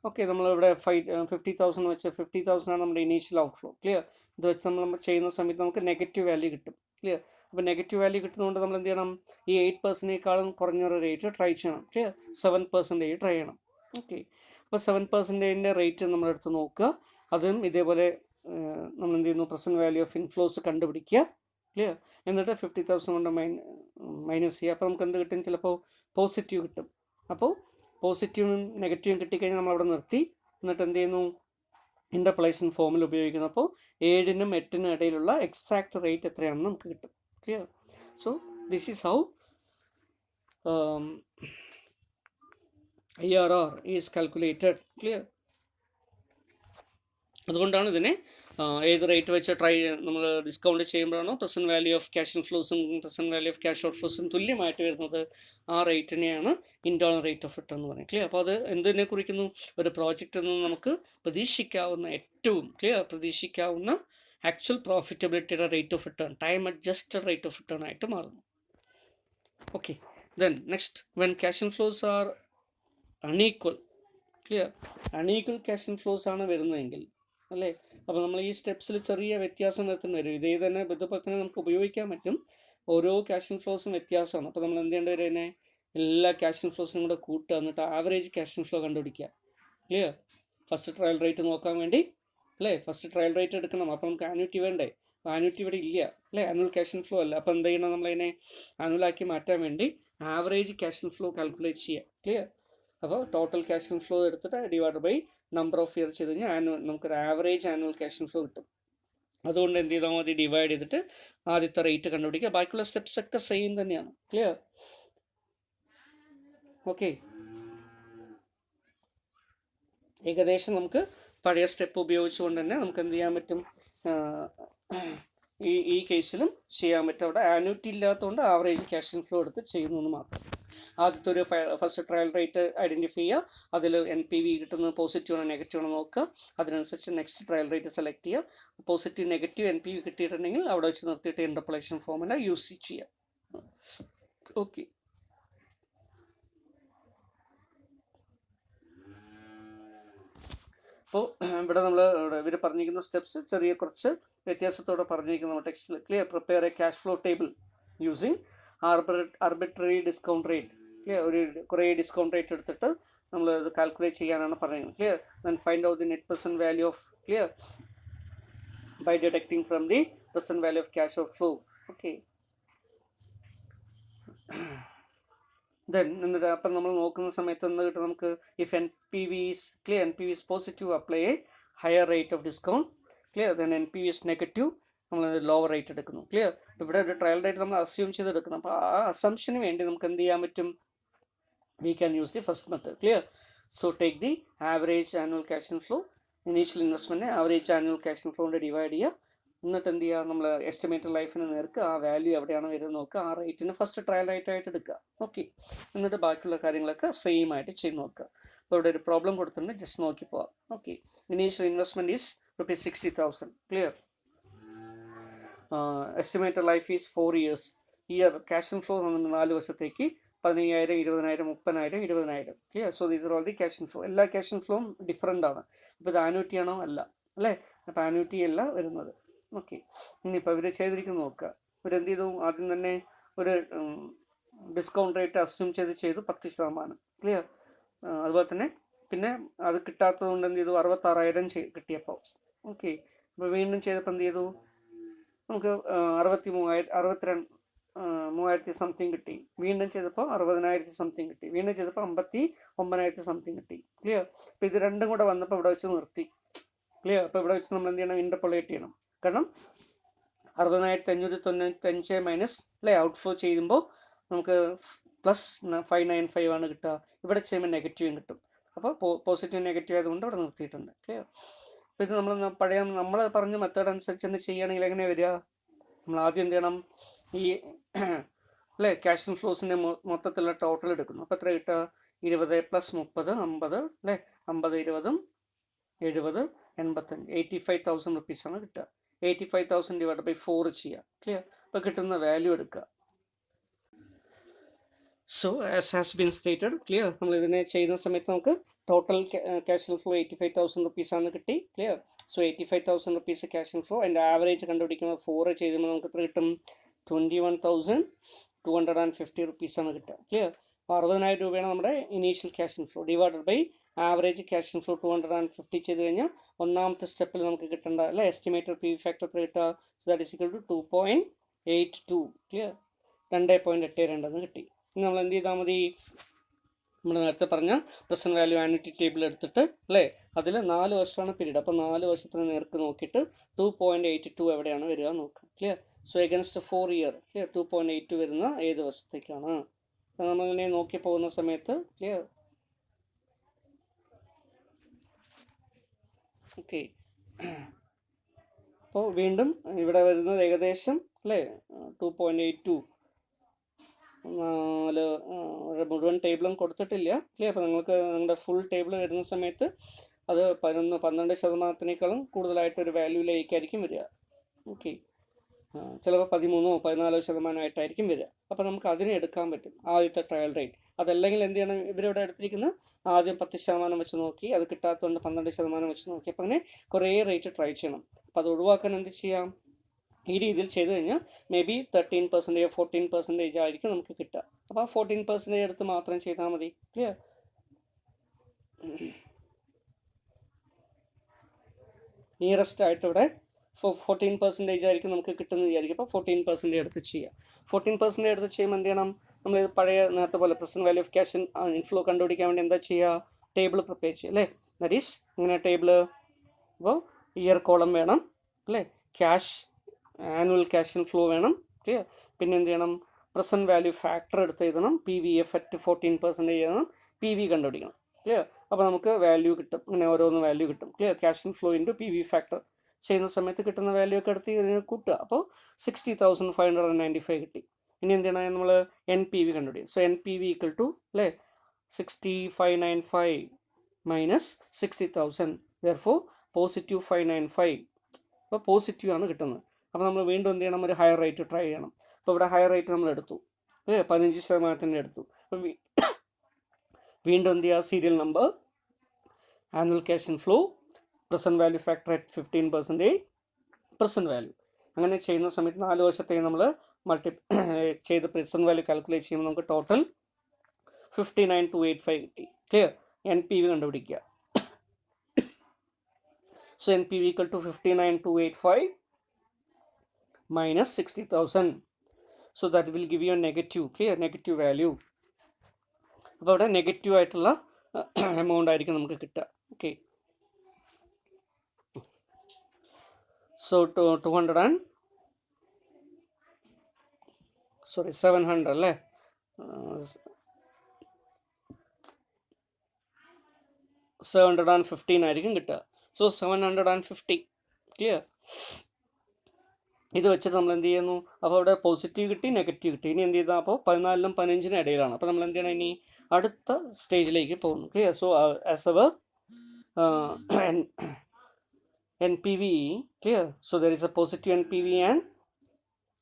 ഓക്കെ, നമ്മളിവിടെ 50,000 വെച്ച് 50,000 ആണ് നമ്മുടെ ഇനീഷ്യൽ ഔട്ട്ഫ്ലോ. ക്ലിയർ? ഇത് വെച്ച് നമ്മൾ ചെയ്യുന്ന സമയത്ത് നമുക്ക് നെഗറ്റീവ് വാല്യൂ കിട്ടും. ക്ലിയർ? അപ്പോൾ നെഗറ്റീവ് വാല്യൂ കിട്ടുന്നതുകൊണ്ട് നമ്മൾ എന്ത് ചെയ്യണം? ഈ 8%-നേക്കാളും കുറഞ്ഞൊരു റേറ്റ് ട്രൈ ചെയ്യണം. ക്ലിയർ? 7% ട്രൈ ചെയ്യണം. ഓക്കെ, അപ്പോൾ 7%-ൻ്റെ റേറ്റ് നമ്മളെടുത്ത് നോക്കുക. അതും ഇതേപോലെ നമ്മൾ എന്ത് ചെയ്യുന്നു? പ്രസൻറ്റ് വാല്യൂ ഓഫ് ഇൻഫ്ലോസ് കണ്ടുപിടിക്കുക. ക്ലിയർ? എന്നിട്ട് 50,000 കൊണ്ട് മൈനസ് ചെയ്യുക. അപ്പോൾ നമുക്ക് എന്ത് കിട്ടും? ചിലപ്പോൾ പോസിറ്റീവ് കിട്ടും. അപ്പോൾ പോസിറ്റീവും നെഗറ്റീവും കിട്ടിക്കഴിഞ്ഞാൽ നമ്മളവിടെ നിർത്തി. എന്നിട്ട് എന്ത് ചെയ്യുന്നു? ഇൻ്റർപോളേഷൻ ഫോമിൽ ഉപയോഗിക്കുന്നു. അപ്പോൾ 7-നും 8-നും ഇടയിലുള്ള എക്സാക്റ്റ് റേറ്റ് എത്രയാണെന്ന് നമുക്ക് കിട്ടും. Clear? So this is how IRR is calculated. Clear? അതുകൊണ്ടാണ് ഇതിനെ ഏത് റേറ്റ് വെച്ച് നമ്മൾ ഡിസ്കൗണ്ട് ചെയ്യുമ്പോഴാണോ പ്രസൻറ്റ് വാല്യൂ ഓഫ് ക്യാഷ് ഇൻഫ്ലോസും പ്രസൻറ്റ് വാല്യൂ ഓഫ് ക്യാഷ് ഔട്ട്ഫ്ലോസും തുല്യമായിട്ട് വരുന്നത്, ആ റേറ്റിനെയാണ് ഇൻറ്റേർണൽ റേറ്റ് ഓഫ് റിട്ടേൺ എന്ന് പറയുന്നത്. ക്ലിയർ? അപ്പോൾ അത് എന്തിനെ കുറിക്കുന്നു? ഒരു പ്രോജക്റ്റിൽ നിന്ന് നമുക്ക് പ്രതീക്ഷിക്കാവുന്ന ഏറ്റവും പ്രതീക്ഷിക്കാവുന്ന ആക്ച്വൽ പ്രോഫിറ്റബിലിറ്റിയുടെ rate of return, time adjusted rate of return ആയിട്ട് മാറുന്നു. Okay, then next when cash inflows are unequal. Clear? Unequal cash inflows ആണ് വരുന്നതെങ്കിൽ അല്ലേ, അപ്പോൾ നമ്മൾ ഈ സ്റ്റെപ്സിൽ ചെറിയ വ്യത്യാസം വരുത്തുന്ന വരും. ഇതേ തന്നെ ഇതുപോലെ തന്നെ നമുക്ക് ഉപയോഗിക്കാൻ പറ്റും. ഓരോ ക്യാഷ് ഇൻഫ്ലോസും വ്യത്യാസമാണ്. അപ്പോൾ നമ്മൾ എന്ത് ചെയ്യേണ്ടി വരും? അതിനെ എല്ലാ ക്യാഷ് ഇൻഫ്ലോസും കൂടെ കൂട്ടുക, എന്നിട്ട് ആവറേജ് ക്യാഷ് ഇൻഫ്ലോ കണ്ടുപിടിക്കുക. ക്ലിയർ? ഫസ്റ്റ് ട്രയൽ റേറ്റ് നോക്കാൻ വേണ്ടി അല്ലേ, ഫസ്റ്റ് ട്രയൽ റേറ്റ് എടുക്കണം. അപ്പോൾ നമുക്ക് ആനുവിറ്റി വേണ്ടേ? ആനുവിറ്റി ഇവിടെ ഇല്ല അല്ലേ, ആനുവൽ ക്യാഷ് ഇൻഫ്ലോ അല്ല. അപ്പോൾ എന്ത് ചെയ്യണം? നമ്മളതിനെ ആനുവലാക്കി മാറ്റാൻ വേണ്ടി ആവറേജ് ക്യാഷ് ഇൻഫ്ലോ കാൽക്കുലേറ്റ് ചെയ്യുക. ക്ലിയർ? അപ്പോൾ ടോട്ടൽ ക്യാഷ് ഇൻഫ്ലോ എടുത്തിട്ട് divide by number of year ചെയ്ത് കഴിഞ്ഞാൽ നമുക്കൊരു ആവറേജ് ആനുവൽ ക്യാഷ് ഇൻഫ്ലോ കിട്ടും. അതുകൊണ്ട് എന്ത് ചെയ്താൽ മതി? ഡിവൈഡ് ചെയ്തിട്ട് ആദ്യത്തെ റേറ്റ് കണ്ടുപിടിക്കുക. ബാക്കിയുള്ള സ്റ്റെപ്സ് ഒക്കെ സെയിം തന്നെയാണ്. ക്ലിയർ? ഓക്കെ, ഏകദേശം നമുക്ക് പഴയ സ്റ്റെപ്പ് ഉപയോഗിച്ചുകൊണ്ട് തന്നെ നമുക്ക് എന്ത് ചെയ്യാൻ പറ്റും? ഈ കേസിലും ചെയ്യാൻ പറ്റും. അവിടെ ആനുവിറ്റി ഇല്ലാത്തതുകൊണ്ട് ആവറേജ് ക്യാഷ് ഇൻഫ്ലോ എടുത്ത് ചെയ്യുന്നു എന്ന് മാത്രം. ആദ്യത്തെ ഒരു ഫസ്റ്റ് ട്രയൽ റേറ്റ് ഐഡൻറ്റിഫൈ ചെയ്യുക. അതിൽ NPV കിട്ടുന്നത് പോസിറ്റീവ് ആണോ നെഗറ്റീവ് ആണോ നോക്കുക. അതിനനുസരിച്ച് നെക്സ്റ്റ് ട്രയൽ റേറ്റ് സെലക്ട് ചെയ്യുക. പോസിറ്റീവ് നെഗറ്റീവ് NPV കിട്ടിയിട്ടുണ്ടെങ്കിൽ അവിടെ വെച്ച് നിർത്തിയിട്ട് ഇൻ്റർപോളേഷൻ ഫോമുല യൂസ് ചെയ്യുക. ഓക്കെ, അപ്പോൾ ഇവിടെ നമ്മൾ ഇവർ പറഞ്ഞിരിക്കുന്ന സ്റ്റെപ്സ് ചെറിയ കുറച്ച് വ്യത്യാസത്തോടെ പറഞ്ഞിരിക്കുന്ന ടെക്സ്റ്റിൽ. Clear? Prepare A cash flow table using arbitrary discount rate. Clear? ഒരു കുറേ ഡിസ്കൗണ്ട് റേറ്റ് എടുത്തിട്ട് നമ്മൾ ഇത് കാൽക്കുലേറ്റ് ചെയ്യാനാണ് പറയുന്നത്. Clear? Then find out the net present value of clear by deducting from the present value of cash out flow. Okay, then എന്നിട്ട് അപ്പം നമ്മൾ നോക്കുന്ന സമയത്ത് എന്ത് കിട്ടും നമുക്ക്? If NPV is clear NPV is positive apply a higher rate of discount. Clear? Then NPV is negative നമ്മൾ lower rate എടുക്കുന്നു. ക്ലിയർ? ഇവിടെ ഒരു ട്രയൽ റേറ്റ് നമ്മൾ അസ്യൂം ചെയ്തെടുക്കണം. അപ്പോൾ ആ അസംഷന് വേണ്ടി നമുക്ക് എന്ത് ചെയ്യാൻ പറ്റും? We can use the first method. Clear? So take the average annual cash inflow, initial investment average annual cash inflow കൊണ്ട് ഡിവൈഡ് ചെയ്യുക. എന്നിട്ട് എന്ത് ചെയ്യുക? നമ്മൾ എസ്റ്റിമേറ്റഡ് ലൈഫിന് നേർക്ക് ആ വാല്യൂ എവിടെയാണ് വരുന്നത് നോക്കുക. ആ റേറ്റിന് ഫസ്റ്റ് ട്രയൽ റേറ്റ് ആയിട്ട് എടുക്കുക. ഓക്കെ, എന്നിട്ട് ബാക്കിയുള്ള കാര്യങ്ങളൊക്കെ സെയിം ആയിട്ട് ചെയ്ത് നോക്കുക. അപ്പോൾ ഇവിടെ ഒരു പ്രോബ്ലം കൊടുത്തിട്ടുണ്ട്, ജസ്റ്റ് നോക്കി പോവാം. Okay, initial investment is ₹60,000. Clear? Estimated life is 4 years. Year cash inflow 4 വർഷത്തേക്ക് 15,000, 20,000, 30,000, 20,000. Clear? So these are all the cash inflow. എല്ലാ ക്യാഷ് ഇൻഫ്ലോയും ഡിഫറെൻ്റ് ആണ്. അപ്പോൾ ഇത് ആനുവിറ്റി ആണോ? അല്ല അല്ലേ, അപ്പോൾ ആനുവിറ്റി അല്ല വരുന്നത്. ഓക്കെ, ഇനിയിപ്പോൾ ഇവർ ചെയ്തിരിക്കുന്നത് നോക്കുക. ഇവരെന്ത് ചെയ്തു, ആദ്യം തന്നെ ഒരു ഡിസ്കൗണ്ട് റേറ്റ് അസ്യൂം ചെയ്തു 10%. ക്ലിയർ. അതുപോലെ തന്നെ പിന്നെ അത് കിട്ടാത്തത് കൊണ്ട് എന്ത് ചെയ്തു, 66,000 കിട്ടിയപ്പോൾ. ഓക്കെ. അപ്പോൾ വീണ്ടും ചെയ്തപ്പോൾ എന്ത് ചെയ്തു, നമുക്ക് 63,000 സംതിങ് കിട്ടി. വീണ്ടും ചെയ്തപ്പോൾ 60,000 സംതിങ് കിട്ടി. വീണ്ടും ചെയ്തപ്പോൾ 59,000 സംതിങ് കിട്ടി. ക്ലിയർ. അപ്പോൾ ഇത് രണ്ടും കൂടെ വന്നപ്പോൾ ഇവിടെ വെച്ച് നിർത്തി. ക്ലിയർ. അപ്പോൾ ഇവിടെ വെച്ച് നമ്മൾ എന്ത് ചെയ്യണം, ഇൻ്റർപോളേറ്റ് ചെയ്യണം. കാരണം 60,595 മൈനസ് അല്ലേ ഔട്ട്ഫ്ലോ ചെയ്യുമ്പോൾ നമുക്ക് +595 ആണ് കിട്ടുക. ഇവിടെ ചെയ്യുമ്പോൾ നെഗറ്റീവും കിട്ടും. അപ്പോൾ പോസിറ്റീവ് നെഗറ്റീവ് ആയതുകൊണ്ട് ഇവിടെ നിർത്തിയിട്ടുണ്ട്. ക്ലിയർ. അപ്പോൾ ഇത് നമ്മൾ പറഞ്ഞ മെത്തേഡ് അനുസരിച്ച് എന്ത് ചെയ്യുകയാണെങ്കിൽ എങ്ങനെ വരിക, നമ്മൾ ആദ്യം എന്ത് ചെയ്യണം, ഈ അല്ലേ ക്യാഷ് ആൻഡ് ഫ്ലോസിൻ്റെ മൊത്തത്തിലുള്ള ടോട്ടൽ എടുക്കുന്നു. അപ്പോൾ എത്ര കിട്ടുക, 20 + 30 50 അല്ലേ, 50 20 70 85 85,000 റുപ്പീസാണ് കിട്ടുക. 85,000 / 4 ചെയ്യുക. ക്ലിയർ. അപ്പോൾ കിട്ടുന്ന വാല്യൂ എടുക്കുക. So as has been stated. Clear. നമ്മൾ ഇതിനെ ചെയ്യുന്ന സമയത്ത് നമുക്ക് ടോട്ടൽ ക്യാഷ് ആൻഡ് ഫ്ലോ 85,000 റുപ്പീസാണ് കിട്ടി. Clear. So 85,000 rupees cash and flow. അതിൻ്റെ ആവറേജ് കണ്ടുപിടിക്കുമ്പോൾ 4 ചെയ്യുമ്പോൾ നമുക്ക് എത്ര കിട്ടും, 21,250 റുപ്പീസാണ് കിട്ടുക. ക്ലിയർ. അപ്പോൾ 60,000 രൂപയാണ് നമ്മുടെ initial cash and flow divided by average cash and flow 250 ചെയ്ത് കഴിഞ്ഞാൽ ഒന്നാമത്തെ സ്റ്റെപ്പിൽ നമുക്ക് കിട്ടേണ്ട അല്ലെ എസ്റ്റിമേറ്റഡ് പി വി ഫാക്ടർ എത്ര കിട്ടുക, so that is equal to 2.82. Clear. 2.82 കിട്ടി. ഇനി നമ്മൾ എന്ത് ചെയ്താൽ മതി, നമ്മൾ നേരത്തെ പറഞ്ഞ പ്രസന്റ് വാല്യൂ ആനുവിറ്റി ടേബിൾ എടുത്തിട്ട് അല്ലേ, അതിൽ 4 വർഷമാണ് പീരീഡ്. അപ്പോൾ 4 വർഷത്തിന് നേർക്ക് നോക്കിയിട്ട് 2.82 എവിടെയാണ് വരിക നോക്കാം. Clear. So against 4 year. Clear. 2.82 വരുന്ന ഏത് വർഷത്തേക്കാണ് നമ്മളിങ്ങനെ നോക്കി പോകുന്ന സമയത്ത്. ക്ലിയർ. ഓക്കെ. അപ്പോൾ വീണ്ടും ഇവിടെ വരുന്നത് ഏകദേശം അല്ലേ 2.82 മുഴുവൻ ടേബിളും കൊടുത്തിട്ടില്ല. ക്ലിയർ. അപ്പോൾ നിങ്ങൾക്ക് നിങ്ങളുടെ ഫുൾ ടേബിൾ വരുന്ന സമയത്ത് അത് 12% കൂടുതലായിട്ടൊരു വാല്യൂയിലേക്കായിരിക്കും വരിക. ഓക്കെ. ചിലപ്പോൾ 13-14% വരിക. അപ്പോൾ നമുക്ക് അതിനെ എടുക്കാൻ പറ്റും ആദ്യത്തെ ട്രയൽ റേറ്റ്. അതല്ലെങ്കിൽ എന്ത് ചെയ്യണം, ഇവരിവിടെ എടുത്തിരിക്കുന്ന ആദ്യം 10% വെച്ച് നോക്കി, അത് കിട്ടാത്തതുകൊണ്ട് 12% വെച്ച് നോക്കി. അപ്പോൾ അങ്ങനെ കുറേ റേറ്റ് ട്രൈ ചെയ്യണം. അപ്പോൾ അത് ഒഴിവാക്കാൻ എന്ത് ചെയ്യാം, ഈ രീതിയിൽ ചെയ്ത് കഴിഞ്ഞാൽ മേ ബി 13% 14% ആയിരിക്കും നമുക്ക് കിട്ടുക. അപ്പോൾ 14% എടുത്ത് മാത്രം ചെയ്താൽ മതി. ക്ലിയർ. നിയറസ്റ്റ് ആയിട്ട് ഇവിടെ 14% ആയിരിക്കും നമുക്ക് കിട്ടുന്നത് വിചാരിക്കും. അപ്പോൾ 14% എടുത്ത് ചെയ്യാം. 14% എടുത്ത് ചെയ്യുമ്പോൾ എന്ത് ചെയ്യണം, നമ്മൾ പഴയ നേരത്തെ പോലെ present value of cash inflow കണ്ടുപിടിക്കാൻ വേണ്ടി എന്താ ചെയ്യുക, ടേബിൾ പ്രിപ്പയർ ചെയ്യുക അല്ലേ. ദാറ്റ് ഈസ് ഇങ്ങനെ ടേബിൾ. അപ്പോൾ ഇയർ കോളം വേണം അല്ലേ, ക്യാഷ് ആനുവൽ ക്യാഷ് ഇൻഫ്ലോ വേണം. ക്ലിയർ. പിന്നെ എന്ത് ചെയ്യണം, പ്രസന്റ് വാല്യൂ ഫാക്ടർ എടുത്ത് എഴുതണം. PVF at 14% എഴുതണം. PV കണ്ടുപിടിക്കണം. ക്ലിയർ. അപ്പോൾ നമുക്ക് വാല്യൂ കിട്ടും. ഇങ്ങനെ ഓരോന്ന് വാല്യൂ കിട്ടും. Clear. Cash inflow into PV factor ചെയ്യുന്ന സമയത്ത് കിട്ടുന്ന വാല്യൂ ഒക്കെ എടുത്ത് ഇതിനെ കൂട്ടുക. അപ്പോൾ 60,595 കിട്ടി. ഇനി എന്ത് ചെയ്യണം, നമ്മൾ NPV കണ്ടുപിടിക്കും. സോ NPV ഈക്വൽ ടു അല്ലേ 6595 മൈനസ് 60,000. Therefore positive 595. അപ്പോൾ പോസിറ്റീവ് ആണ് കിട്ടുന്നത്. അപ്പോൾ നമ്മൾ വീണ്ടും എന്ത് ചെയ്യണം, ഒരു ഹയർ റേറ്റ് ട്രൈ ചെയ്യണം. അപ്പോൾ ഇവിടെ ഹയർ റേറ്റ് നമ്മൾ എടുത്തു 15% എടുത്തു. അപ്പം വീണ്ടും എന്ത് ചെയ്യുക, serial number, annual cash inflow, present value factor at 15%, present value. അങ്ങനെ ചെയ്യുന്ന സമയത്ത് 4 വർഷത്തേക്ക് നമ്മൾ ചെയ്ത് പ്രസന്റ് വാല്യൂ കാൽക്കുലേറ്റ് ചെയ്യുമ്പോൾ നമുക്ക് ടോട്ടൽ 59,285 കിട്ടി. ക്ലിയർ. NPV കണ്ടുപിടിക്കുക. So NPV equal to 59,285 minus 60,000. So that will give you a negative. Clear. Negative value. അപ്പോൾ ഇവിടെ നെഗറ്റീവ് ആയിട്ടുള്ള എമൗണ്ട് ആയിരിക്കും നമുക്ക് കിട്ടുക. ഓക്കെ. സോ 700 അല്ലേ, 715 ആയിരിക്കും കിട്ടുക. സോ 750. ക്ലിയർ. ഇത് വെച്ചിട്ട് നമ്മൾ എന്ത് ചെയ്യുന്നു, അപ്പോൾ അവിടെ പോസിറ്റീവ് കിട്ടി, നെഗറ്റീവ് കിട്ടി. ഇനി എന്ത് ചെയ്താൽ അപ്പോൾ 14-നും 15-നും ഇടയിലാണ്. അപ്പോൾ നമ്മൾ എന്ത് ചെയ്യണം, ഇനി അടുത്ത സ്റ്റേജിലേക്ക് പോകുന്നു. Clear. So as our NPV, clear. So there is a positive NPV and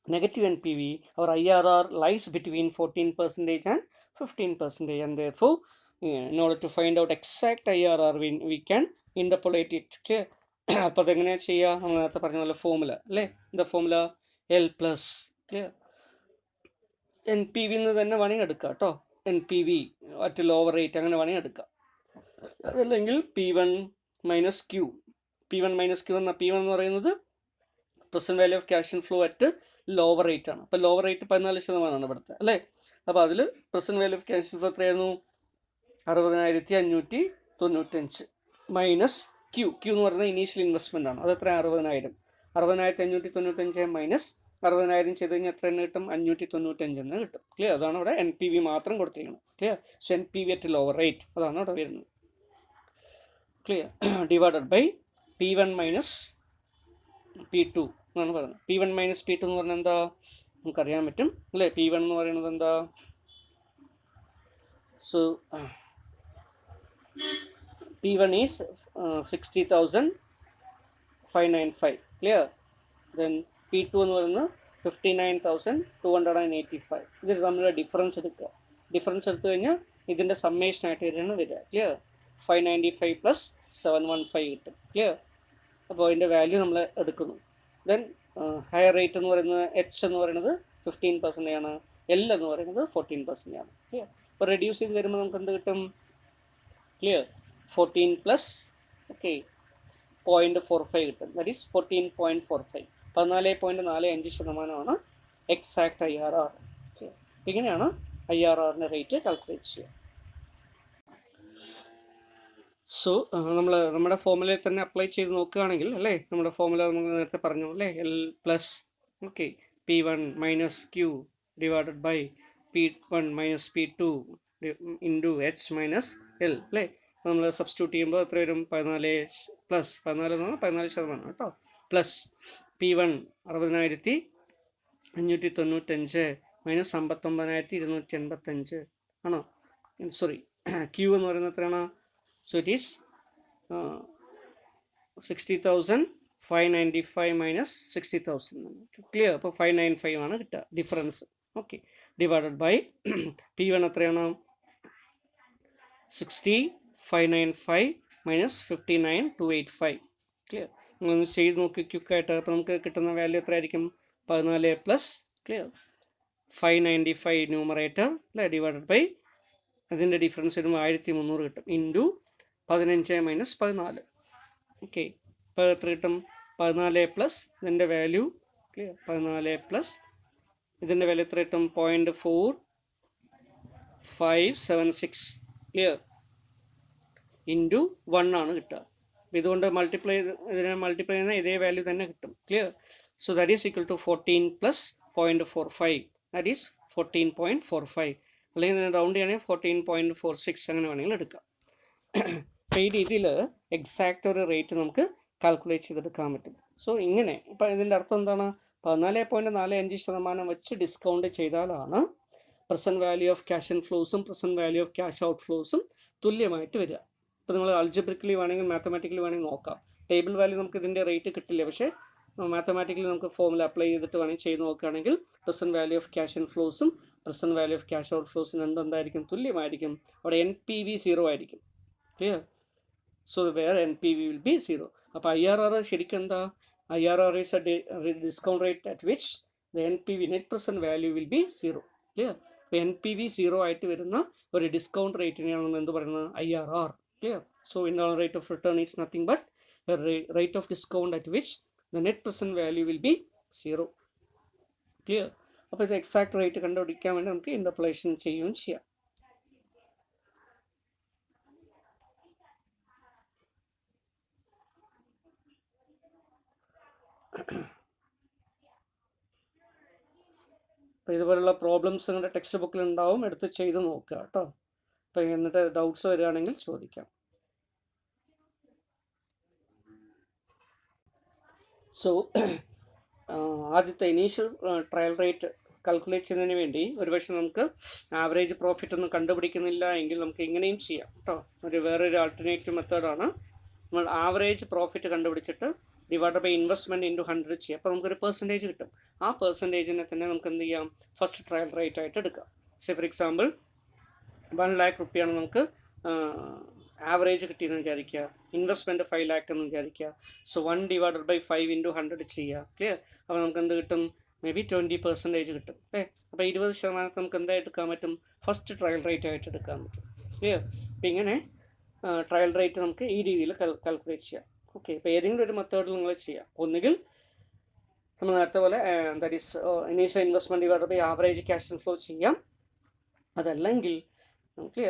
negative NPV. Our IRR lies between 14% and 15%, and therefore in order to find out exact IRR we can interpolate it. Clear. അപ്പോൾ അതെങ്ങനെയാണ് ചെയ്യുക, നമ്മൾ നേരത്തെ പറഞ്ഞ പോലെ formula അല്ലേ, the formula L plus clear. NPV എന്ന് തന്നെ വേണമെങ്കിൽ എടുക്കാം കേട്ടോ. NPV അറ്റ് ലോവർ റേറ്റ് അങ്ങനെ വേണമെങ്കിൽ എടുക്കാം. അതല്ലെങ്കിൽ P1 minus Q. P1 minus Q എന്ന P1 എന്ന് പറയുന്നത് present value of cash in flow at lower rate ആണ്. അപ്പോൾ ലോവർ റേറ്റ് 14% ഇവിടുത്തെ അല്ലേ. അപ്പോൾ അതിൽ present value of cash in flow എത്രയായിരുന്നു? 60,595 മൈനസ് ക്യൂ. ക്യൂ എന്ന് പറയുന്നത് ഇനീഷ്യൽ ഇൻവെസ്റ്റ്മെൻ്റ് ആണ്. അത് എത്ര? 60,000. 60,595 മൈനസ് 60,000 ചെയ്ത് കഴിഞ്ഞാൽ എത്ര തന്നെ കിട്ടും? 595 എന്ന് കിട്ടും. ക്ലിയർ. അതാണ് ഇവിടെ NPV മാത്രം കൊടുത്തിരിക്കുന്നത്. Clear. So NPV at lower rate അതാണ് ഇവിടെ വരുന്നത്. Clear. Divided by P1 minus P2 എന്നാണ് പറയുന്നത്. P1 മൈനസ് P2 എന്ന് പറഞ്ഞാൽ എന്താ? നമുക്കറിയാൻ പറ്റും അല്ലേ. P1 എന്ന് പറയുന്നത് എന്താ? So P1 is 60,595. Clear. Then P2 എന്ന് പറയുന്നത് 59,285. ഇത് തമ്മിലുള്ള ഡിഫറൻസ് എടുക്കുക. ഡിഫറൻസ് എടുത്തു കഴിഞ്ഞാൽ ഇതിൻ്റെ സമ്മേഷൻ ആയിട്ട് വരികയാണ് വരിക. ക്ലിയർ. 595 പ്ലസ് 715 കിട്ടും. ക്ലിയർ. അപ്പോൾ അതിൻ്റെ വാല്യൂ നമ്മൾ എടുക്കുന്നു. ദെൻ ഹയർ റേറ്റ് എന്ന് പറയുന്നത് H എന്ന് പറയുന്നത് 15% ആണ്. L എന്ന് പറയുന്നത് 14% ആണ്. ക്ലിയർ. അപ്പോൾ റെഡ്യൂസ് ചെയ്ത് വരുമ്പോൾ നമുക്ക് എന്ത് കിട്ടും? ക്ലിയർ. 14 പ്ലസ് 0.45 കിട്ടും. That is 14.45. 14.45% exact IRR. ഇങ്ങനെയാണ് IRRൻ്റെ റേറ്റ് കാൽക്കുലേറ്റ് ചെയ്യുക. സോ നമ്മൾ നമ്മുടെ ഫോമുലയിൽ തന്നെ അപ്ലൈ ചെയ്ത് നോക്കുകയാണെങ്കിൽ അല്ലേ, നമ്മുടെ ഫോമുല നമ്മൾ നേരത്തെ പറഞ്ഞു അല്ലേ, L plus P1 minus Q divided by P1 minus P2 into H minus L അല്ലേ. നമ്മൾ സബ്സ്റ്റിറ്റ്യൂട്ട് ചെയ്യുമ്പോൾ എത്ര വരും? 14 പ്ലസ് 14 എന്ന് പറഞ്ഞാൽ 14% കേട്ടോ. പ്ലസ് P1 60,595 മൈനസ് 59,285 ആണോ? സോറി, ക്യൂ എന്ന് പറയുന്നത് എത്രയാണ്? So it is 60,595 minus 60,000. Clear. അപ്പോൾ 595 ആണ് കിട്ടുക difference. Okay. Divided by P1 എത്രയാണ്? 60,595 മൈനസ് 59,285. ക്ലിയർ. നിങ്ങളൊന്ന് ചെയ്ത് നോക്കി ക്വിക്കായിട്ട്. അപ്പോൾ നമുക്ക് കിട്ടുന്ന വാല്യൂ എത്ര ആയിരിക്കും? 14 പ്ലസ് ക്ലിയർ 595 ന്യൂമറേറ്റർ അല്ലേ, ഡിവൈഡഡ് ബൈ അതിൻ്റെ ഡിഫറൻസ് വരുമ്പോൾ 1300 കിട്ടും. Into 15 minus 14. ഓക്കെ. ഇപ്പോൾ എത്ര കിട്ടും? 14 പ്ലസ് ഇതിൻ്റെ വാല്യൂ ക്ലിയർ 14 പ്ലസ് ഇതിൻ്റെ വാല്യൂ എത്ര കിട്ടും? 0.4576 ക്ലിയർ ഇൻറ്റു 1 ആണ് കിട്ടുക. ഇതുകൊണ്ട് ഇതിനെ മൾട്ടിപ്ലൈ ചെയ്യുന്ന ഇതേ വാല്യൂ തന്നെ കിട്ടും. Clear. So that is equal to 14 plus 0.45 that is 14.45. അല്ലെങ്കിൽ റൗണ്ട് ചെയ്യുകയാണെങ്കിൽ 14.46 അങ്ങനെ വേണമെങ്കിൽ എടുക്കാം. അപ്പോൾ ഈ രീതിയിൽ എക്സാക്റ്റ് ഒരു റേറ്റ് നമുക്ക് കാൽക്കുലേറ്റ് ചെയ്തെടുക്കാൻ പറ്റും. സോ ഇങ്ങനെ ഇപ്പം ഇതിൻ്റെ അർത്ഥം എന്താണ്? 14.45% വെച്ച് ഡിസ്കൗണ്ട് ചെയ്താലാണ് present value of cash in ഫ്ലോസും present value of cash out ഫ്ലോസും തുല്യമായിട്ട് വരിക. ഇപ്പോൾ നിങ്ങൾ അൾജിബ്രിക്കലി വേണമെങ്കിൽ മാത്തമാറ്റിക്കലി വേണമെങ്കിൽ നോക്കാം. ടേബിൾ വാല്യൂ നമുക്ക് ഇതിൻ്റെ റേറ്റ് കിട്ടില്ല, പക്ഷേ മാത്തമാറ്റിക്കലി നമുക്ക് ഫോമുല അപ്ലൈ ചെയ്തിട്ട് വേണമെങ്കിൽ ചെയ്ത് നോക്കുകയാണെങ്കിൽ present value of cash in ഫ്ലോസും present value of cash out ഫ്ലോസിന് എന്തായിരിക്കും? തുല്യമായിരിക്കും. അവിടെ NPV 0 ആയിരിക്കും. Clear. So where NPV will be 0. അപ്പോൾ IRR ശരിക്കും എന്താ? IRR is a discount rate at which the NPV net present value will be 0. Clear. അപ്പോൾ NPV 0 ആയിട്ട് വരുന്ന ഒരു ഡിസ്കൗണ്ട് റേറ്റിനെയാണ് നമ്മൾ എന്ത് പറയുന്നത്? IRR. Clear. So internal rate of return is nothing but a rate of discount at which the net present value will be 0. Clear. അപ്പോൾ ഇത് exact rate കണ്ടുപിടിക്കാൻ വേണ്ടി നമുക്ക് ഇൻ്റർപോളേഷൻ ചെയ്യുകയും ചെയ്യാം. അപ്പോൾ ഇതുപോലുള്ള പ്രോബ്ലംസ് നിങ്ങളുടെ ടെക്സ്റ്റ് ബുക്കിൽ ഉണ്ടാവും, എടുത്ത് ചെയ്ത് നോക്കുക കേട്ടോ. അപ്പോൾ എന്നിട്ട് ഡൗട്ട്സ് വരികയാണെങ്കിൽ ചോദിക്കാം. സോ ആദ്യത്തെ ഇനീഷ്യൽ ട്രയൽ റേറ്റ് കാൽക്കുലേറ്റ് ചെയ്യുന്നതിന് വേണ്ടി ഒരുപക്ഷെ നമുക്ക് ആവറേജ് പ്രോഫിറ്റ് ഒന്നും കണ്ടുപിടിക്കുന്നില്ല എങ്കിൽ നമുക്ക് ഇങ്ങനെയും ചെയ്യാം കേട്ടോ. വേറൊരു ആൾട്ടർനേറ്റീവ് മെത്തേഡാണ്. നമ്മൾ ആവറേജ് പ്രോഫിറ്റ് കണ്ടുപിടിച്ചിട്ട് ഡിവൈഡ് ബൈ ഇൻവെസ്റ്റ്മെൻറ്റ് ഇൻറ്റു 100 ചെയ്യാം. അപ്പോൾ നമുക്കൊരു പെർസെൻറ്റേജ് കിട്ടും. ആ പെർസെൻറ്റേജിനെ തന്നെ നമുക്ക് എന്ത് ചെയ്യാം? ഫസ്റ്റ് ട്രയൽ റേറ്റ് ആയിട്ട് എടുക്കാം. സേ ഫോർ എക്സാമ്പിൾ 1 lakh റുപ്പിയാണ് നമുക്ക് ആവറേജ് കിട്ടിയെന്ന് വിചാരിക്കുക. ഇൻവെസ്റ്റ്മെൻറ്റ് 5 lakh എന്ന് വിചാരിക്കുക. സോ 1 ഡിവൈഡഡ് ബൈ 5 ഇൻറ്റു 100 ചെയ്യുക. ക്ലിയർ. അപ്പോൾ നമുക്ക് എന്ത് കിട്ടും? മേ ബി 20% കിട്ടും. അപ്പോൾ 20% നമുക്ക് എന്തായിട്ട് എടുക്കാൻ പറ്റും? ഫസ്റ്റ് ട്രയൽ റേറ്റ് ആയിട്ട് എടുക്കാൻ പറ്റും. ക്ലിയർ? അപ്പോൾ ഇങ്ങനെ ട്രയൽ റേറ്റ് നമുക്ക് ഈ രീതിയിൽ കാൽക്കുലേറ്റ് ചെയ്യാം. ഓക്കെ, ഇപ്പോൾ ഏതെങ്കിലും ഒരു മെത്തേഡിൽ നിങ്ങൾ ചെയ്യാം. ഒന്നുകിൽ നമ്മൾ നേരത്തെ പോലെ that is initial investment divide by average cash inflow ചെയ്യാം. അതല്ലെങ്കിൽ നമുക്ക്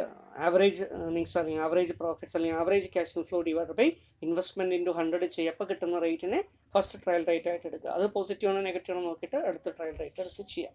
ആവറേജ് ഏർണിങ്സ് അല്ലെങ്കിൽ ആവറേജ് പ്രോഫിറ്റ്സ് അല്ലെങ്കിൽ average cash inflow divide by investment into 100 ചെയ്യപ്പോൾ കിട്ടുന്ന റേറ്റിനെ ഫസ്റ്റ് ട്രയൽ റേറ്റ് ആയിട്ട് എടുക്കുക. അത് പോസിറ്റീവ് ആണോ നെഗറ്റീവ് ആണോ നോക്കിയിട്ട് അടുത്ത ട്രയൽ റേറ്റ് എടുത്ത് ചെയ്യാം.